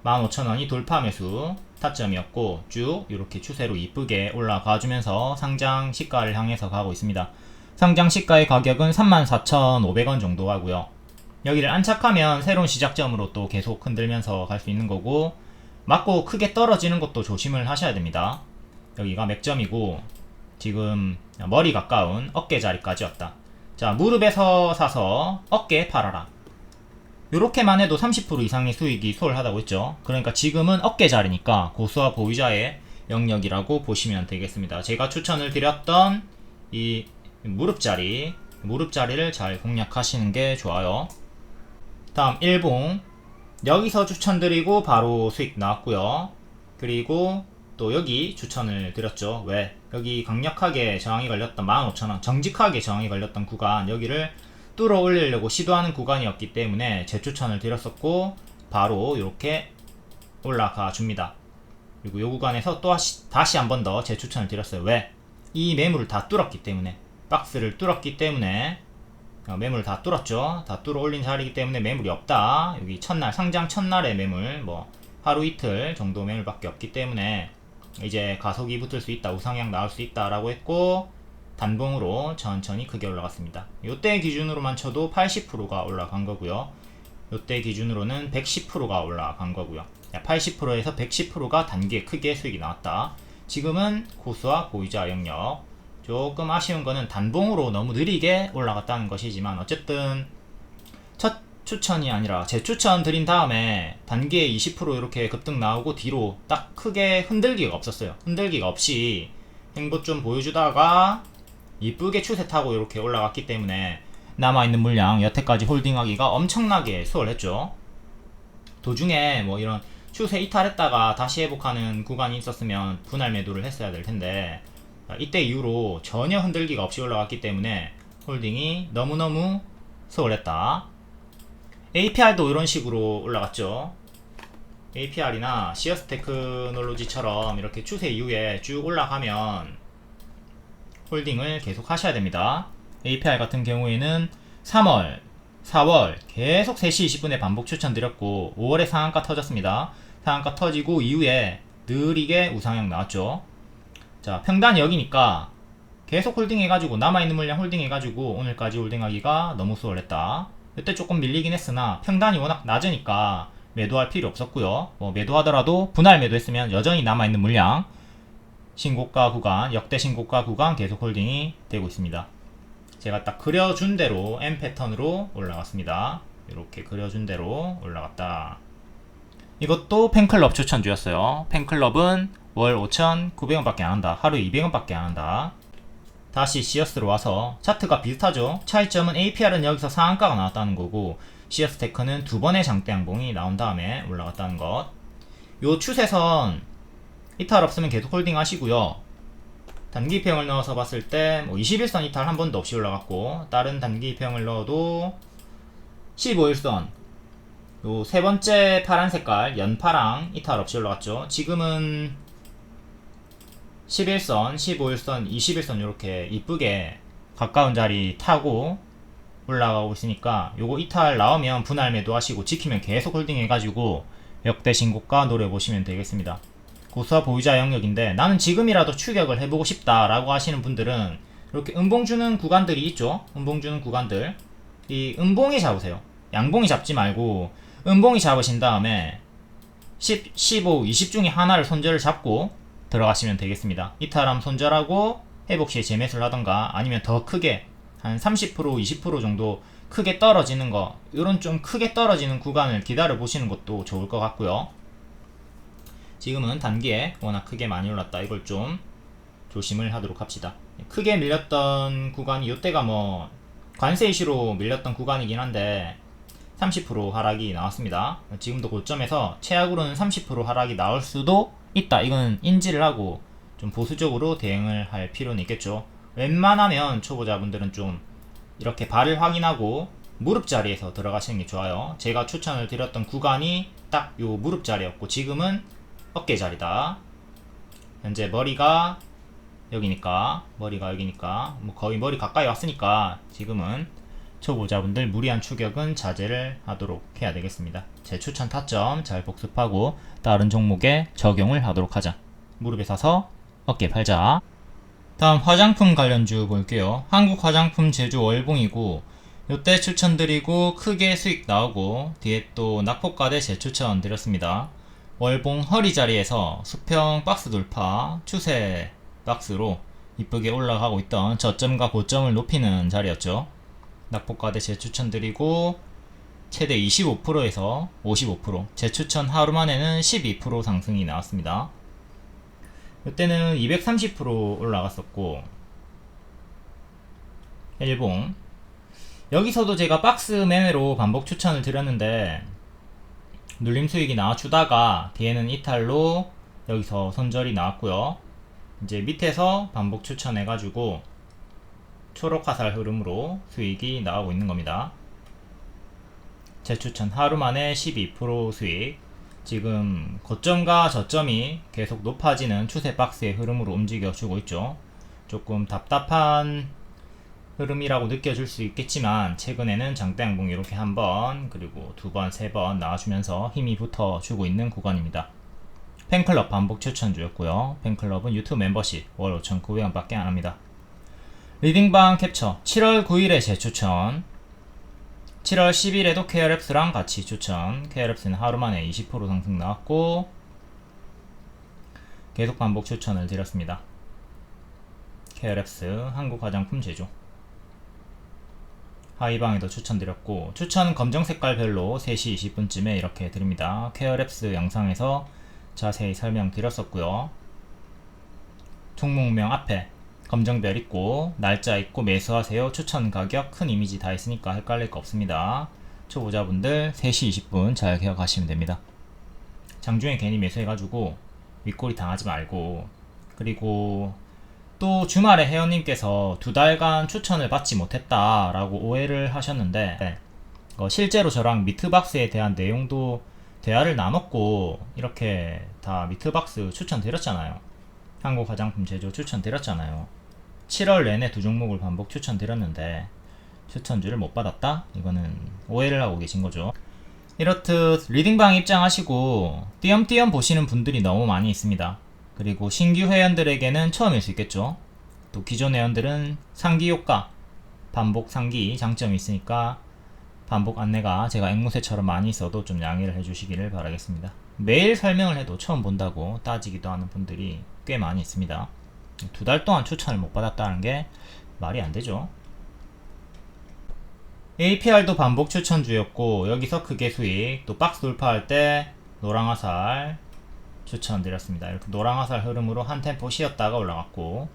15,000원이 돌파 매수 타점이었고, 쭉 이렇게 추세로 이쁘게 올라가 주면서 상장 시가를 향해서 가고 있습니다. 상장 시가의 가격은 34,500원 정도 하고요. 여기를 안착하면 새로운 시작점으로 또 계속 흔들면서 갈 수 있는 거고, 맞고 크게 떨어지는 것도 조심을 하셔야 됩니다. 여기가 맥점이고, 지금 머리 가까운 어깨 자리까지 왔다. 자, 무릎에서 사서 어깨에 팔아라. 요렇게만 해도 30% 이상의 수익이 수월하다고 했죠. 그러니까 지금은 어깨 자리니까 고수와 보유자의 영역이라고 보시면 되겠습니다. 제가 추천을 드렸던 이 무릎 자리를 잘 공략하시는 게 좋아요. 다음 일봉, 여기서 추천드리고 바로 수익 나왔고요. 그리고 또 여기 추천을 드렸죠. 왜? 여기 강력하게 저항이 걸렸던 15,000원, 정직하게 저항이 걸렸던 구간, 여기를 뚫어 올리려고 시도하는 구간이었기 때문에 재추천을 드렸었고, 바로 이렇게 올라가 줍니다. 그리고 이 구간에서 또 다시 한 번 더 재추천을 드렸어요. 왜? 이 매물을 다 뚫었기 때문에, 박스를 뚫었기 때문에, 매물 다 뚫었죠. 다 뚫어 올린 자리이기 때문에 매물이 없다. 여기 첫날, 상장 첫날의 매물, 뭐 하루 이틀 정도 매물밖에 없기 때문에 이제 가속이 붙을 수 있다, 우상향 나올 수 있다 라고 했고, 단봉으로 천천히 크게 올라갔습니다. 요때 기준으로만 쳐도 80%가 올라간 거고요. 요때 기준으로는 110%가 올라간 거고요. 80%에서 110%가 단기에 크게 수익이 나왔다. 지금은 고수와 보유자 영역. 조금 아쉬운 거는 단봉으로 너무 느리게 올라갔다는 것이지만, 어쨌든 첫 추천이 아니라 재추천 드린 다음에 단기에 20% 이렇게 급등 나오고 뒤로 딱 크게 흔들기가 없었어요. 흔들기가 없이 행보 좀 보여주다가 이쁘게 추세 타고 이렇게 올라갔기 때문에 남아있는 물량 여태까지 홀딩하기가 엄청나게 수월했죠. 도중에 뭐 이런 추세 이탈했다가 다시 회복하는 구간이 있었으면 분할 매도를 했어야 될 텐데, 이때 이후로 전혀 흔들기가 없이 올라갔기 때문에 홀딩이 너무너무 수월했다. APR도 이런 식으로 올라갔죠. APR이나 시어스 테크놀로지처럼 이렇게 추세 이후에 쭉 올라가면 홀딩을 계속 하셔야 됩니다. APR 같은 경우에는 3월, 4월 계속 3시 20분에 반복 추천드렸고, 5월에 상한가 터졌습니다. 상한가 터지고 이후에 느리게 우상향 나왔죠. 자, 평단이 여기니까 계속 홀딩 해가지고, 남아있는 물량 홀딩 해가지고 오늘까지 홀딩하기가 너무 수월했다. 이때 조금 밀리긴 했으나 평단이 워낙 낮으니까 매도할 필요 없었고요. 뭐 매도하더라도 분할 매도했으면 여전히 남아있는 물량, 신고가 구간, 역대 신고가 구간 계속 홀딩이 되고 있습니다. 제가 딱 그려준 대로 M 패턴으로 올라갔습니다. 이렇게 그려준 대로 올라갔다. 이것도 팬클럽 추천주였어요. 팬클럽은 월 5,900원밖에 안한다. 하루에 200원밖에 안한다. 다시 시어스로 와서 차트가 비슷하죠. 차이점은 APR은 여기서 상한가가 나왔다는 거고, 시어스 테크는 두 번의 장대 양봉이 나온 다음에 올라갔다는 것. 요 추세선 이탈 없으면 계속 홀딩 하시고요. 단기평을 넣어서 봤을 때 뭐 21선 이탈 한 번도 없이 올라갔고, 다른 단기평을 넣어도 15일선, 요 세 번째 파란 색깔 연파랑 이탈 없이 올라갔죠. 지금은 11선, 15일선, 21선 이렇게 이쁘게 가까운 자리 타고 올라가고 있으니까, 요거 이탈 나오면 분할 매도 하시고 지키면 계속 홀딩 해가지고 역대 신고가 노려보시면 되겠습니다. 고수와 보유자 영역인데, 나는 지금이라도 추격을 해보고 싶다 라고 하시는 분들은 이렇게 음봉 주는 구간들이 있죠. 음봉 주는 구간들, 이 음봉이 잡으세요. 양봉이 잡지 말고 음봉이 잡으신 다음에 10, 15, 20 중에 하나를 손절을 잡고 들어가시면 되겠습니다. 이탈함 손절하고 회복 시에 재매수를 하던가, 아니면 더 크게 한 30%, 20% 정도 크게 떨어지는 거, 이런 좀 크게 떨어지는 구간을 기다려 보시는 것도 좋을 것 같고요. 지금은 단기에 워낙 크게 많이 올랐다. 이걸 좀 조심을 하도록 합시다. 크게 밀렸던 구간이 이때가 뭐 관세 이슈로 밀렸던 구간이긴 한데 30% 하락이 나왔습니다. 지금도 고점에서 최악으로는 30% 하락이 나올 수도 있다. 이건 인지를 하고 좀 보수적으로 대응을 할 필요는 있겠죠. 웬만하면 초보자분들은 좀 이렇게 발을 확인하고 무릎 자리에서 들어가시는 게 좋아요. 제가 추천을 드렸던 구간이 딱 요 무릎 자리였고 지금은 어깨 자리다. 현재 머리가 여기니까 뭐 거의 머리 가까이 왔으니까 지금은 초보자분들 무리한 추격은 자제를 하도록 해야 되겠습니다. 제 추천 타점 잘 복습하고 다른 종목에 적용을 하도록 하자. 무릎에 서서 어깨 팔자. 다음 화장품 관련주 볼게요. 한국 화장품 제조 월봉이고 요때 추천드리고 크게 수익 나오고 뒤에 또 낙폭과대 재추천 드렸습니다. 월봉 허리 자리에서 수평 박스 돌파 추세 박스로 이쁘게 올라가고 있던 저점과 고점을 높이는 자리였죠. 낙폭과대 재추천드리고 최대 25%에서 55% 재추천 하루 만에는 12% 상승이 나왔습니다. 이때는 230% 올라갔었고 일봉 여기서도 제가 박스 매매로 반복 추천을 드렸는데 눌림 수익이 나와주다가 뒤에는 이탈로 여기서 손절이 나왔고요. 이제 밑에서 반복 추천해가지고 초록 화살 흐름으로 수익이 나오고 있는 겁니다. 재추천 하루 만에 12% 수익. 지금 고점과 저점이 계속 높아지는 추세 박스의 흐름으로 움직여주고 있죠. 조금 답답한 흐름이라고 느껴질 수 있겠지만 최근에는 장대 양봉 이렇게 한 번 그리고 두 번, 세 번 나와주면서 힘이 붙어주고 있는 구간입니다. 팬클럽 반복 추천주였고요. 팬클럽은 유튜브 멤버십 월 5,900원 밖에 안합니다. 리딩방 캡처 7월 9일에 재추천 7월 10일에도 KRF랑 같이 추천. KRF는 하루 만에 20% 상승 나왔고 계속 반복 추천을 드렸습니다. KRF 한국 화장품 제조 하이방에도 추천드렸고 추천 검정 색깔별로 3시 20분쯤에 이렇게 드립니다. KRF 영상에서 자세히 설명드렸었고요. 종목명 앞에 검정별 있고 날짜 있고 매수하세요. 추천 가격 큰 이미지 다 있으니까 헷갈릴 거 없습니다. 초보자분들 3시 20분 잘 기억하시면 됩니다. 장중에 괜히 매수해가지고 윗꼬리 당하지 말고 그리고 또 주말에 회원님께서 2달간 추천을 받지 못했다 라고 오해를 하셨는데 실제로 저랑 미트박스에 대한 내용도 대화를 나눴고 이렇게 다 미트박스 추천드렸잖아요. 한국 화장품 제조 추천드렸잖아요. 7월 내내 두 종목을 반복 추천드렸는데 추천주를 못 받았다? 이거는 오해를 하고 계신 거죠. 이렇듯 리딩방 입장하시고 띄엄띄엄 보시는 분들이 너무 많이 있습니다. 그리고 신규 회원들에게는 처음일 수 있겠죠. 또 기존 회원들은 상기 효과, 반복 상기 장점이 있으니까 반복 안내가 제가 앵무새처럼 많이 있어도 좀 양해를 해주시기를 바라겠습니다. 매일 설명을 해도 처음 본다고 따지기도 하는 분들이 꽤 많이 있습니다. 2달 동안 추천을 못 받았다는 게 말이 안 되죠. APR도 반복 추천주였고 여기서 크게 수익, 또 박스 돌파할 때 노랑화살 추천드렸습니다. 이렇게 노랑화살 흐름으로 한 템포 쉬었다가 올라갔고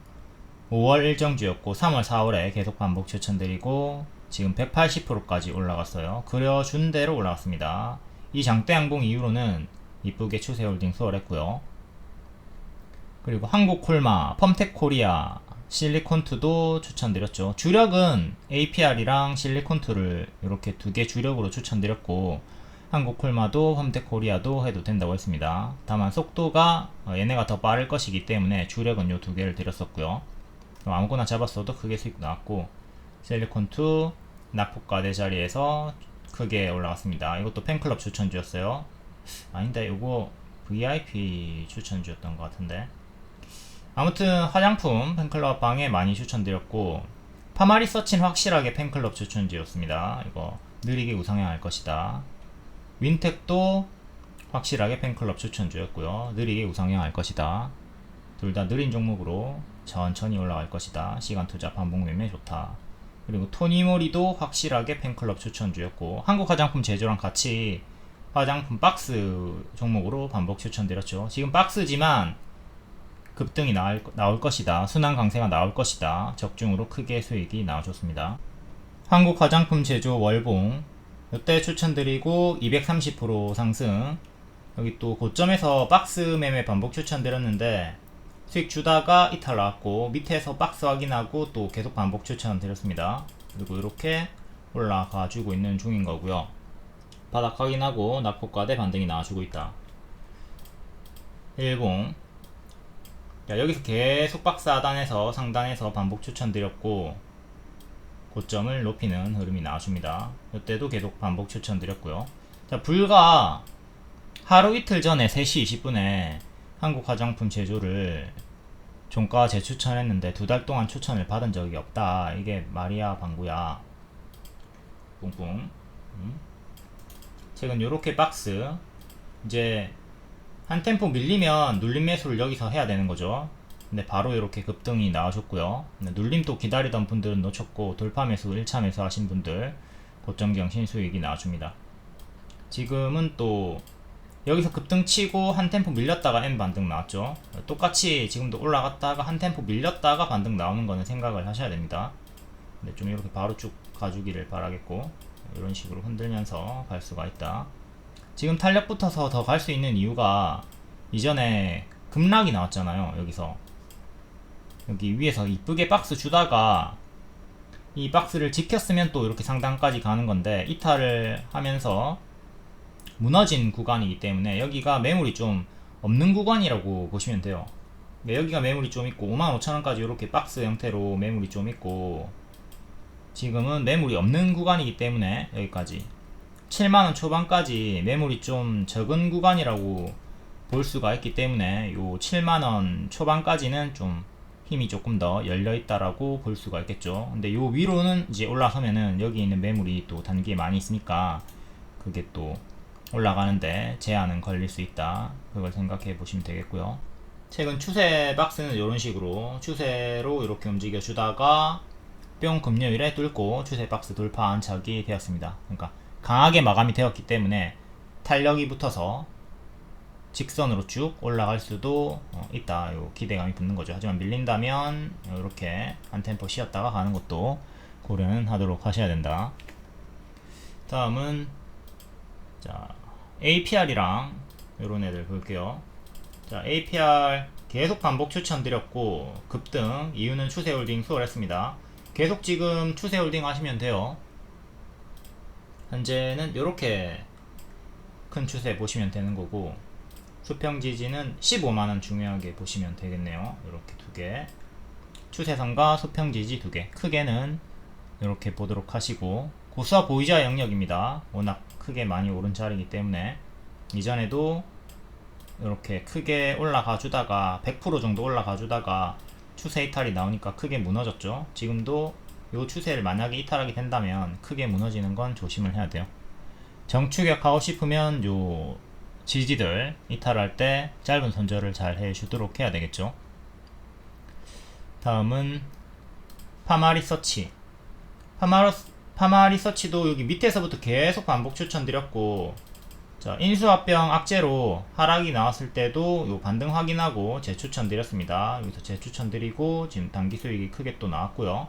5월 일정주였고 3월 4월에 계속 반복 추천드리고 지금 180%까지 올라갔어요. 그려준 대로 올라갔습니다. 이 장대 양봉 이후로는 이쁘게 추세홀딩 수월했고요. 그리고 한국콜마, 펌텍코리아, 실리콘투도 추천드렸죠. 주력은 APR이랑 실리콘투를 이렇게 두 개 주력으로 추천드렸고 한국콜마도 펌텍코리아도 해도 된다고 했습니다. 다만 속도가 얘네가 더 빠를 것이기 때문에 주력은 요 두 개를 드렸었고요. 아무거나 잡았어도 크게 수익 나왔고 실리콘투 낙폭과대 자리에서 크게 올라갔습니다. 이것도 팬클럽 추천주였어요. 아닌데 이거 VIP 추천주였던 것 같은데 아무튼 화장품 팬클럽 방에 많이 추천드렸고 파마리서치는 확실하게 팬클럽 추천주였습니다. 이거 느리게 우상향할 것이다. 윈텍도 확실하게 팬클럽 추천주였고요. 느리게 우상향할 것이다. 둘 다 느린 종목으로 천천히 올라갈 것이다. 시간 투자 반복 매매 좋다. 그리고 토니모리도 확실하게 팬클럽 추천주였고 한국 화장품 제조랑 같이 화장품 박스 종목으로 반복 추천드렸죠. 지금 박스지만 급등이 나올 것이다. 순환 강세가 나올 것이다. 적중으로 크게 수익이 나와줬습니다. 한국 화장품 제조 월봉 이때 추천드리고 230% 상승. 여기 또 고점에서 박스 매매 반복 추천드렸는데 수익 주다가 이탈 나왔고 밑에서 박스 확인하고 또 계속 반복 추천드렸습니다. 그리고 이렇게 올라가 주고 있는 중인 거고요. 바닥 확인하고 낙폭과대 반등이 나와주고 있다. 일봉. 자, 여기서 계속 박스 하단에서 상단에서 반복 추천드렸고 고점을 높이는 흐름이 나와줍니다. 이때도 계속 반복 추천드렸고요. 자, 불과 하루 이틀 전에 3시 20분에 한국 화장품 제조를 종가 재추천했는데 2달 동안 추천을 받은 적이 없다. 이게 말이야 방구야. 뿡뿡. 최근 요렇게 박스 이제 한 템포 밀리면 눌림 매수를 여기서 해야 되는 거죠. 근데 바로 이렇게 급등이 나와줬고요. 눌림 또 기다리던 분들은 놓쳤고 돌파 매수 1차 매수 하신 분들 고점경 신수익이 나와줍니다. 지금은 또 여기서 급등 치고 한 템포 밀렸다가 M 반등 나왔죠. 똑같이 지금도 올라갔다가 한 템포 밀렸다가 반등 나오는 거는 생각을 하셔야 됩니다. 근데 좀 이렇게 바로 쭉 가주기를 바라겠고 이런 식으로 흔들면서 갈 수가 있다. 지금 탄력 붙어서 더 갈 수 있는 이유가 이전에 급락이 나왔잖아요. 여기 위에서 이쁘게 박스 주다가 이 박스를 지켰으면 또 이렇게 상단까지 가는 건데 이탈을 하면서 무너진 구간이기 때문에 여기가 매물이 좀 없는 구간이라고 보시면 돼요. 여기가 매물이 좀 있고 55,000원까지 이렇게 박스 형태로 매물이 좀 있고 지금은 매물이 없는 구간이기 때문에 여기까지 7만원 초반까지 매물이 좀 적은 구간이라고 볼 수가 있기 때문에 요 7만원 초반까지는 좀 힘이 조금 더 열려있다라고 볼 수가 있겠죠. 근데 요 위로는 이제 올라서면은 여기 있는 매물이 또 단기에 많이 있으니까 그게 또 올라가는데 제한은 걸릴 수 있다. 그걸 생각해 보시면 되겠고요. 최근 추세 박스는 이런 식으로 추세로 이렇게 움직여 주다가 뿅 금요일에 뚫고 추세 박스 돌파 안착이 되었습니다. 그러니까 강하게 마감이 되었기 때문에 탄력이 붙어서 직선으로 쭉 올라갈 수도 있다. 요 기대감이 붙는 거죠. 하지만 밀린다면 이렇게 한 템포 쉬었다가 가는 것도 고려는 하도록 하셔야 된다. 다음은 자 APR이랑 요런 애들 볼게요. 자 APR 계속 반복 추천드렸고 급등 이유는 추세홀딩 수월했습니다. 계속 지금 추세홀딩 하시면 돼요. 현재는 요렇게 큰 추세 보시면 되는 거고 수평 지지는 15만원 중요하게 보시면 되겠네요. 이렇게 두개 추세선과 수평 지지 두개 크게는 이렇게 보도록 하시고 고수와 보이자 영역입니다. 워낙 크게 많이 오른 자리이기 때문에 이전에도 이렇게 크게 올라가 주다가 100% 정도 올라가 주다가 추세 이탈이 나오니까 크게 무너졌죠. 지금도 이 추세를 만약에 이탈하게 된다면 크게 무너지는 건 조심을 해야 돼요. 정추격 하고 싶으면 요 지지들 이탈할 때 짧은 손절을 잘 해주도록 해야 되겠죠. 다음은 파마리서치. 파마리서치도 여기 밑에서부터 계속 반복 추천드렸고 자 인수합병 악재로 하락이 나왔을 때도 요 반등 확인하고 재추천드렸습니다. 여기서 재추천드리고 지금 단기 수익이 크게 또 나왔고요.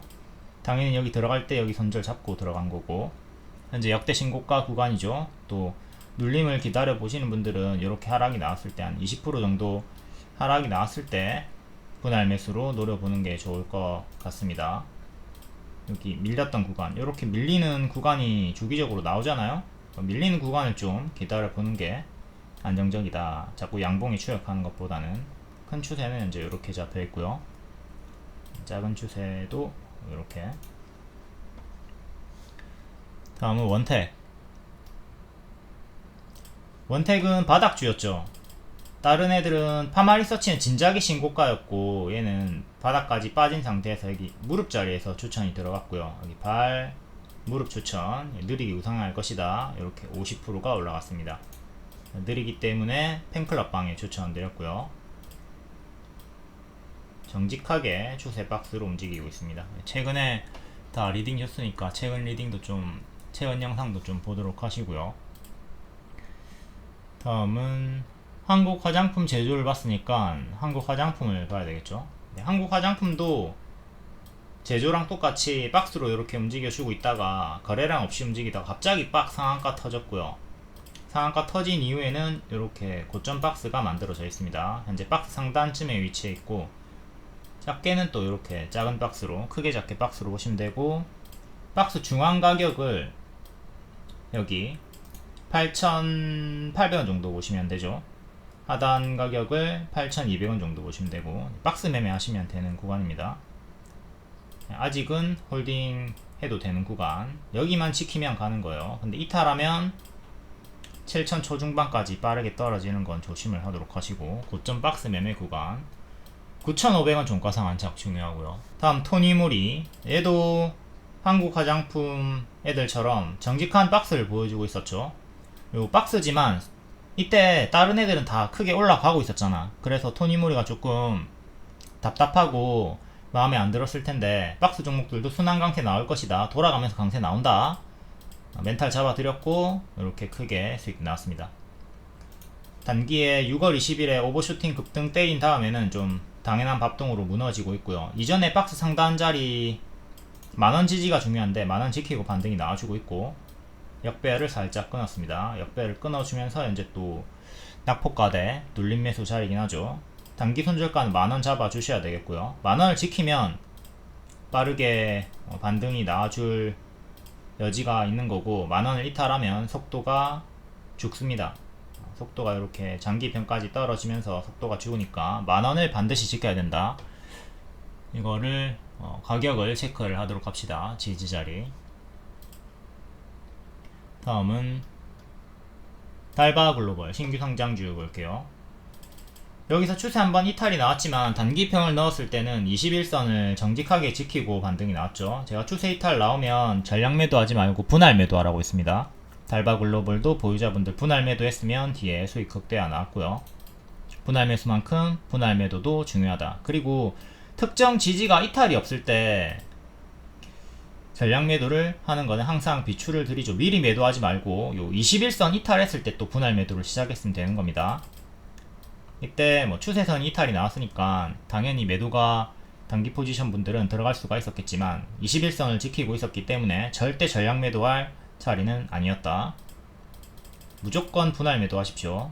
당연히 여기 들어갈 때 여기 손절 잡고 들어간 거고 현재 역대 신고가 구간이죠. 또 눌림을 기다려 보시는 분들은 이렇게 하락이 나왔을 때 한 20% 정도 하락이 나왔을 때 분할 매수로 노려보는 게 좋을 것 같습니다. 여기 밀렸던 구간 이렇게 밀리는 구간이 주기적으로 나오잖아요. 밀리는 구간을 좀 기다려 보는 게 안정적이다. 자꾸 양봉에 추격하는 것보다는. 큰 추세는 이제 이렇게 잡혀 있고요. 작은 추세도 이렇게. 다음은 원택. 원택은 바닥주였죠. 다른 애들은 파마리서치는 진작에 신고가였고 얘는 바닥까지 빠진 상태에서 여기 무릎 자리에서 추천이 들어갔고요. 여기 발 무릎 추천 느리게 우상할 것이다. 이렇게 50%가 올라갔습니다. 느리기 때문에 팬클럽 방에 추천드렸고요. 정직하게 추세 박스로 움직이고 있습니다. 최근에 다 리딩 줬으니까 최근 리딩도 좀 최근 영상도 좀 보도록 하시고요. 다음은 한국 화장품 제조를 봤으니까 한국 화장품을 봐야 되겠죠. 네, 한국 화장품도 제조랑 똑같이 박스로 이렇게 움직여주고 있다가 거래량 없이 움직이다가 갑자기 빡 상한가 터졌고요. 상한가 터진 이후에는 이렇게 고점 박스가 만들어져 있습니다. 현재 박스 상단쯤에 위치해 있고, 작게는 또 이렇게 작은 박스로, 크게 작게 박스로 보시면 되고, 박스 중앙 가격을 여기 8,800원 정도 보시면 되죠. 하단 가격을 8,200원 정도 보시면 되고, 박스 매매 하시면 되는 구간입니다. 아직은 홀딩 해도 되는 구간, 여기만 지키면 가는 거예요. 근데 이탈하면 7,000 초중반까지 빠르게 떨어지는 건 조심을 하도록 하시고, 고점 박스 매매 구간 9,500원 종가상 안착 중요하고요. 다음 토니모리, 얘도 한국 화장품 애들처럼 정직한 박스를 보여주고 있었죠. 요 박스지만 이때 다른 애들은 다 크게 올라가고 있었잖아. 그래서 토니모리가 조금 답답하고 마음에 안 들었을 텐데, 박스 종목들도 순환 강세 나올 것이다, 돌아가면서 강세 나온다, 멘탈 잡아드렸고 이렇게 크게 수익 나왔습니다. 단기에 6월 20일에 오버슈팅 급등 때린 다음에는 좀 당연한 밥동으로 무너지고 있고요. 이전에 박스 상단 자리 만원 지지가 중요한데 만원 지키고 반등이 나와주고 있고, 역배를 살짝 끊었습니다. 역배를 끊어주면서 현재 또 낙폭가대 눌림 매수 자리긴 하죠. 단기 손절가는 만원 잡아 주셔야 되겠고요. 만원을 지키면 빠르게 반등이 나와줄 여지가 있는 거고, 만원을 이탈하면 속도가 죽습니다. 속도가 이렇게 장기평까지 떨어지면서 속도가 죽으니까 만원을 반드시 지켜야 된다. 이거를 가격을 체크를 하도록 합시다. 지지자리. 다음은 달바글로벌 신규 상장주 볼게요. 여기서 추세 한번 이탈이 나왔지만 단기평을 넣었을 때는 21선을 정직하게 지키고 반등이 나왔죠. 제가 추세 이탈 나오면 전량 매도하지 말고 분할 매도하라고 했습니다. 달바글로벌도 보유자분들 분할 매도했으면 뒤에 수익 극대화 나왔고요. 분할 매수만큼 분할 매도도 중요하다. 그리고 특정 지지가 이탈이 없을 때 전량 매도를 하는 거는 항상 비추를 드리죠. 미리 매도하지 말고 요 21선 이탈했을 때 또 분할 매도를 시작했으면 되는 겁니다. 이때 뭐 추세선 이탈이 나왔으니까 당연히 매도가 단기 포지션 분들은 들어갈 수가 있었겠지만 21선을 지키고 있었기 때문에 절대 전량 매도할 자리는 아니었다. 무조건 분할 매도 하십시오.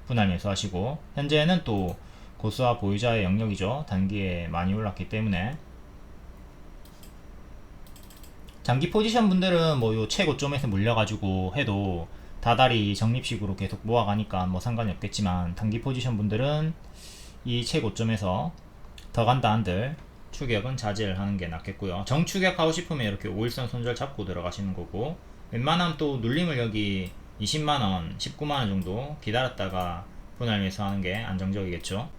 분할 매수하시고, 현재는 또 고수와 보유자의 영역이죠. 단기에 많이 올랐기 때문에. 장기 포지션 분들은 뭐 요 최고점에서 물려가지고 해도 다달이 적립식으로 계속 모아가니까 뭐 상관이 없겠지만, 단기 포지션 분들은 이 최고점에서 더 간다 한들 추격은 자제를 하는 게 낫겠고요. 정추격 하고 싶으면 이렇게 5일선 손절 잡고 들어가시는 거고, 웬만하면 또 눌림을 여기 20만원, 19만원 정도 기다렸다가 분할 매수하는 게 안정적이겠죠.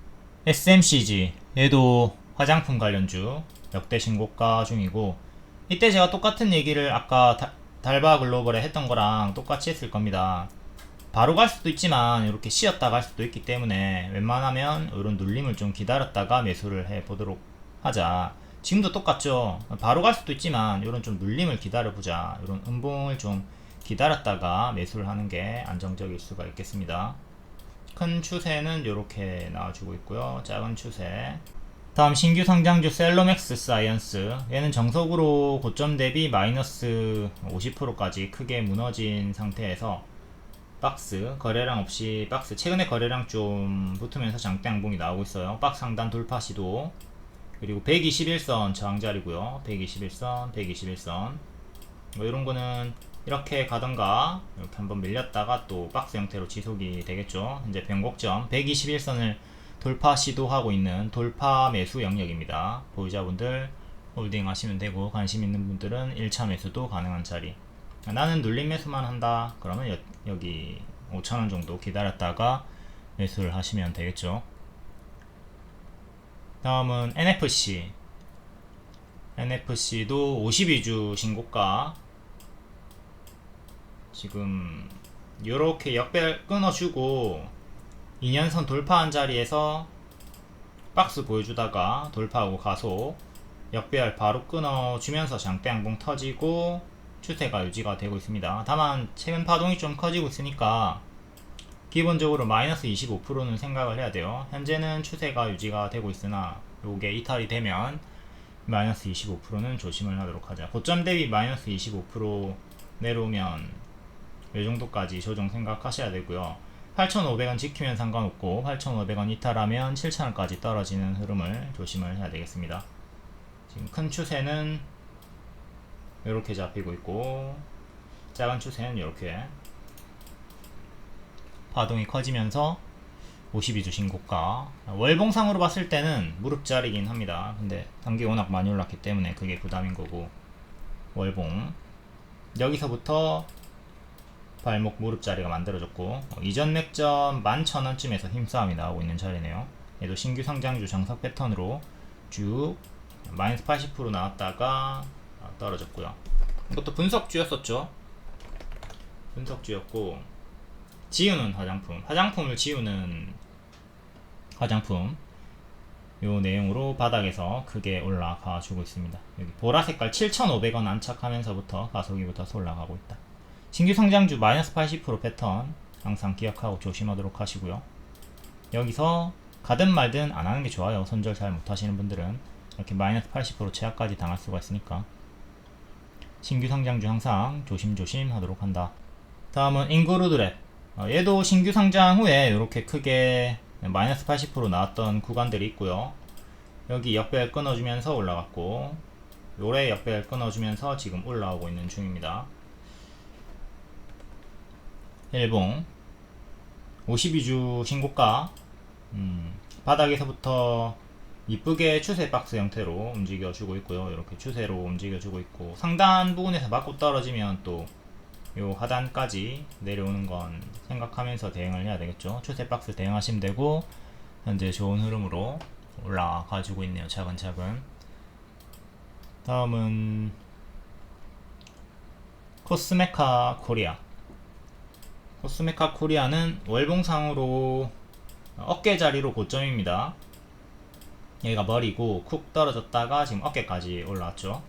SMCG, 얘도 화장품 관련주 역대 신고가 중이고, 이때 제가 똑같은 얘기를 아까 달바글로벌에 했던 거랑 똑같이 했을 겁니다. 바로 갈 수도 있지만 이렇게 쉬었다 갈 수도 있기 때문에 웬만하면 이런 눌림을 좀 기다렸다가 매수를 해 보도록 하자. 지금도 똑같죠. 바로 갈 수도 있지만 이런 좀 눌림을 기다려보자. 이런 음봉을 좀 기다렸다가 매수를 하는 게 안정적일 수가 있겠습니다. 큰 추세는 이렇게 나와주고 있고요. 작은 추세. 다음 신규 상장주 셀로맥스 사이언스, 얘는 정석으로 고점 대비 마이너스 50%까지 크게 무너진 상태에서 박스 거래량 없이, 박스 최근에 거래량 좀 붙으면서 장대 양봉이 나오고 있어요. 박스 상단 돌파 시도, 그리고 121선 저항자리고요. 121선 121선 뭐 이런 거는 이렇게 가던가 이렇게 한번 밀렸다가 또 박스 형태로 지속이 되겠죠. 이제 변곡점 121선을 돌파 시도하고 있는 돌파 매수 영역입니다. 보유자분들 홀딩 하시면 되고, 관심 있는 분들은 1차 매수도 가능한 자리. 나는 눌림 매수만 한다 그러면 여기 5,000원 정도 기다렸다가 매수를 하시면 되겠죠. 다음은 NFC. NFC도 52주 신고가, 지금 요렇게 역배 끊어주고 2년선 돌파한 자리에서 박스 보여주다가 돌파하고 가속, 역배열 바로 끊어주면서 장대 양봉 터지고 추세가 유지가 되고 있습니다. 다만 최근 파동이 좀 커지고 있으니까 기본적으로 마이너스 25%는 생각을 해야 돼요. 현재는 추세가 유지가 되고 있으나 요게 이탈이 되면 마이너스 25%는 조심을 하도록 하자. 고점 대비 마이너스 25% 내려오면 이 정도까지 조정 생각하셔야 되고요. 8,500원 지키면 상관없고 8,500원 이탈하면 7,000원까지 떨어지는 흐름을 조심을 해야 되겠습니다. 지금 큰 추세는 이렇게 잡히고 있고 작은 추세는 이렇게 파동이 커지면서 52주 신고가. 월봉상으로 봤을 때는 무릎자리긴 합니다. 근데 단기 워낙 많이 올랐기 때문에 그게 부담인 거고, 월봉 여기서부터 발목 무릎자리가 만들어졌고, 이전 맥점 11,000원쯤에서 힘싸움이 나오고 있는 자리네요. 얘도 신규 상장주 장석 패턴으로 쭉 마이너스 80% 나왔다가 떨어졌고요. 이것도 분석주였었죠. 분석주였고, 지우는 화장품, 화장품을 지우는 화장품, 요 내용으로 바닥에서 크게 올라가 주고 있습니다. 여기 보라색깔 7,500원 안착하면서부터 가속이 붙어서 올라가고 있다. 신규 상장주 마이너스 80% 패턴 항상 기억하고 조심하도록 하시고요. 여기서 가든 말든 안 하는 게 좋아요. 손절 잘 못하시는 분들은 이렇게 마이너스 80% 제약까지 당할 수가 있으니까 신규 상장주 항상 조심조심 하도록 한다. 다음은 인그루드랩. 얘도 신규 상장 후에 이렇게 크게 마이너스 80% 나왔던 구간들이 있고요. 여기 역배열 끊어주면서 올라갔고, 요래 역배열 끊어주면서 지금 올라오고 있는 중입니다. 일봉 52주 신고가, 바닥에서부터 이쁘게 추세 박스 형태로 움직여주고 있고요. 이렇게 추세로 움직여주고 있고, 상단 부분에서 맞고 떨어지면 또 요 하단까지 내려오는 건 생각하면서 대응을 해야 되겠죠. 추세 박스 대응하시면 되고, 현재 좋은 흐름으로 올라가지고 있네요. 차근차근. 다음은 코스메카 코리아. 코스메카 코리아는 월봉상으로 어깨 자리로 고점입니다. 얘가 머리고 쿡 떨어졌다가 지금 어깨까지 올라왔죠.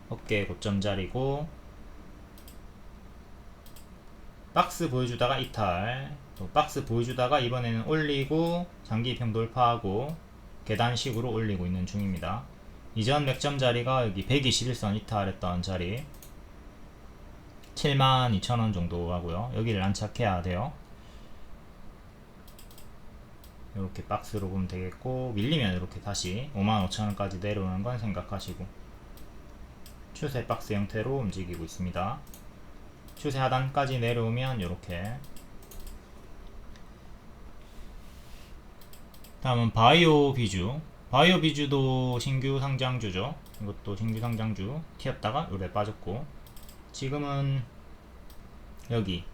어깨 고점 자리고, 박스 보여주다가 이탈, 또 박스 보여주다가 이번에는 올리고 장기평 돌파하고 계단식으로 올리고 있는 중입니다. 이전 맥점 자리가 여기 121선 이탈했던 자리 72,000원 정도 하고요. 여기를 안착해야 돼요. 이렇게 박스로 보면 되겠고, 밀리면 이렇게 다시 55,000원까지 내려오는 건 생각하시고, 추세 박스 형태로 움직이고 있습니다. 추세 하단까지 내려오면 이렇게. 다음은 바이오 비주. 바이오 비주도 신규 상장주죠. 이것도 신규 상장주 튀었다가 요래 빠졌고, 지금은 여기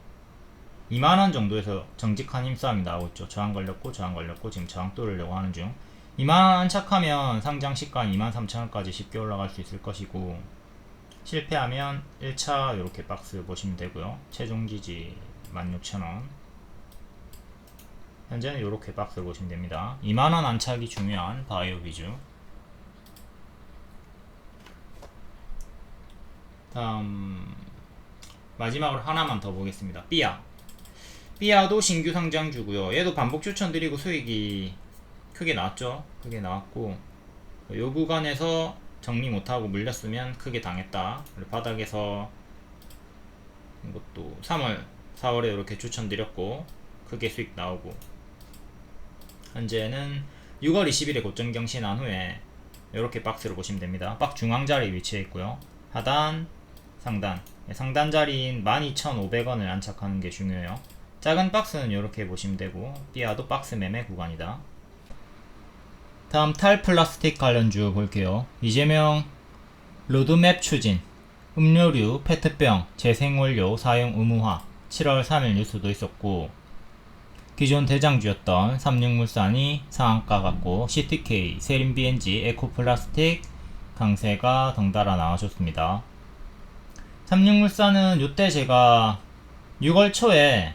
2만원 정도에서 정직한 힘싸움이 나오고 있죠. 저항 걸렸고 저항 걸렸고 지금 저항 뚫으려고 하는 중. 2만원 안착하면 상장 시가 23,000원까지 쉽게 올라갈 수 있을 것이고, 실패하면 1차 이렇게 박스 보시면 되고요. 최종 지지 16,000원. 현재는 이렇게 박스 보시면 됩니다. 2만원 안착이 중요한 바이오 비주. 다음 마지막으로 하나만 더 보겠습니다. 삐아. 삐아도 신규 상장주고요. 얘도 반복 추천드리고 수익이 크게 나왔죠. 크게 나왔고, 요 구간에서 정리 못하고 물렸으면 크게 당했다. 그리고 바닥에서 이것도 3월, 4월에 이렇게 추천드렸고 크게 수익 나오고, 현재는 6월 20일에 고점 경신한 후에 이렇게 박스로 보시면 됩니다. 박 중앙 자리에 위치해 있고요. 하단, 상단, 상단 자리인 12,500원을 안착하는 게 중요해요. 작은 박스는 이렇게 보시면 되고, 삐아도 박스 매매 구간이다. 다음 탈플라스틱 관련주 볼게요. 이재명 로드맵 추진, 음료류, 페트병, 재생원료 사용 의무화, 7월 3일 뉴스도 있었고, 기존 대장주였던 삼육물산이 상한가 같고, CTK, 세린BNG, 에코플라스틱 강세가 덩달아 나와줬습니다. 삼육물산은 요때 제가 6월 초에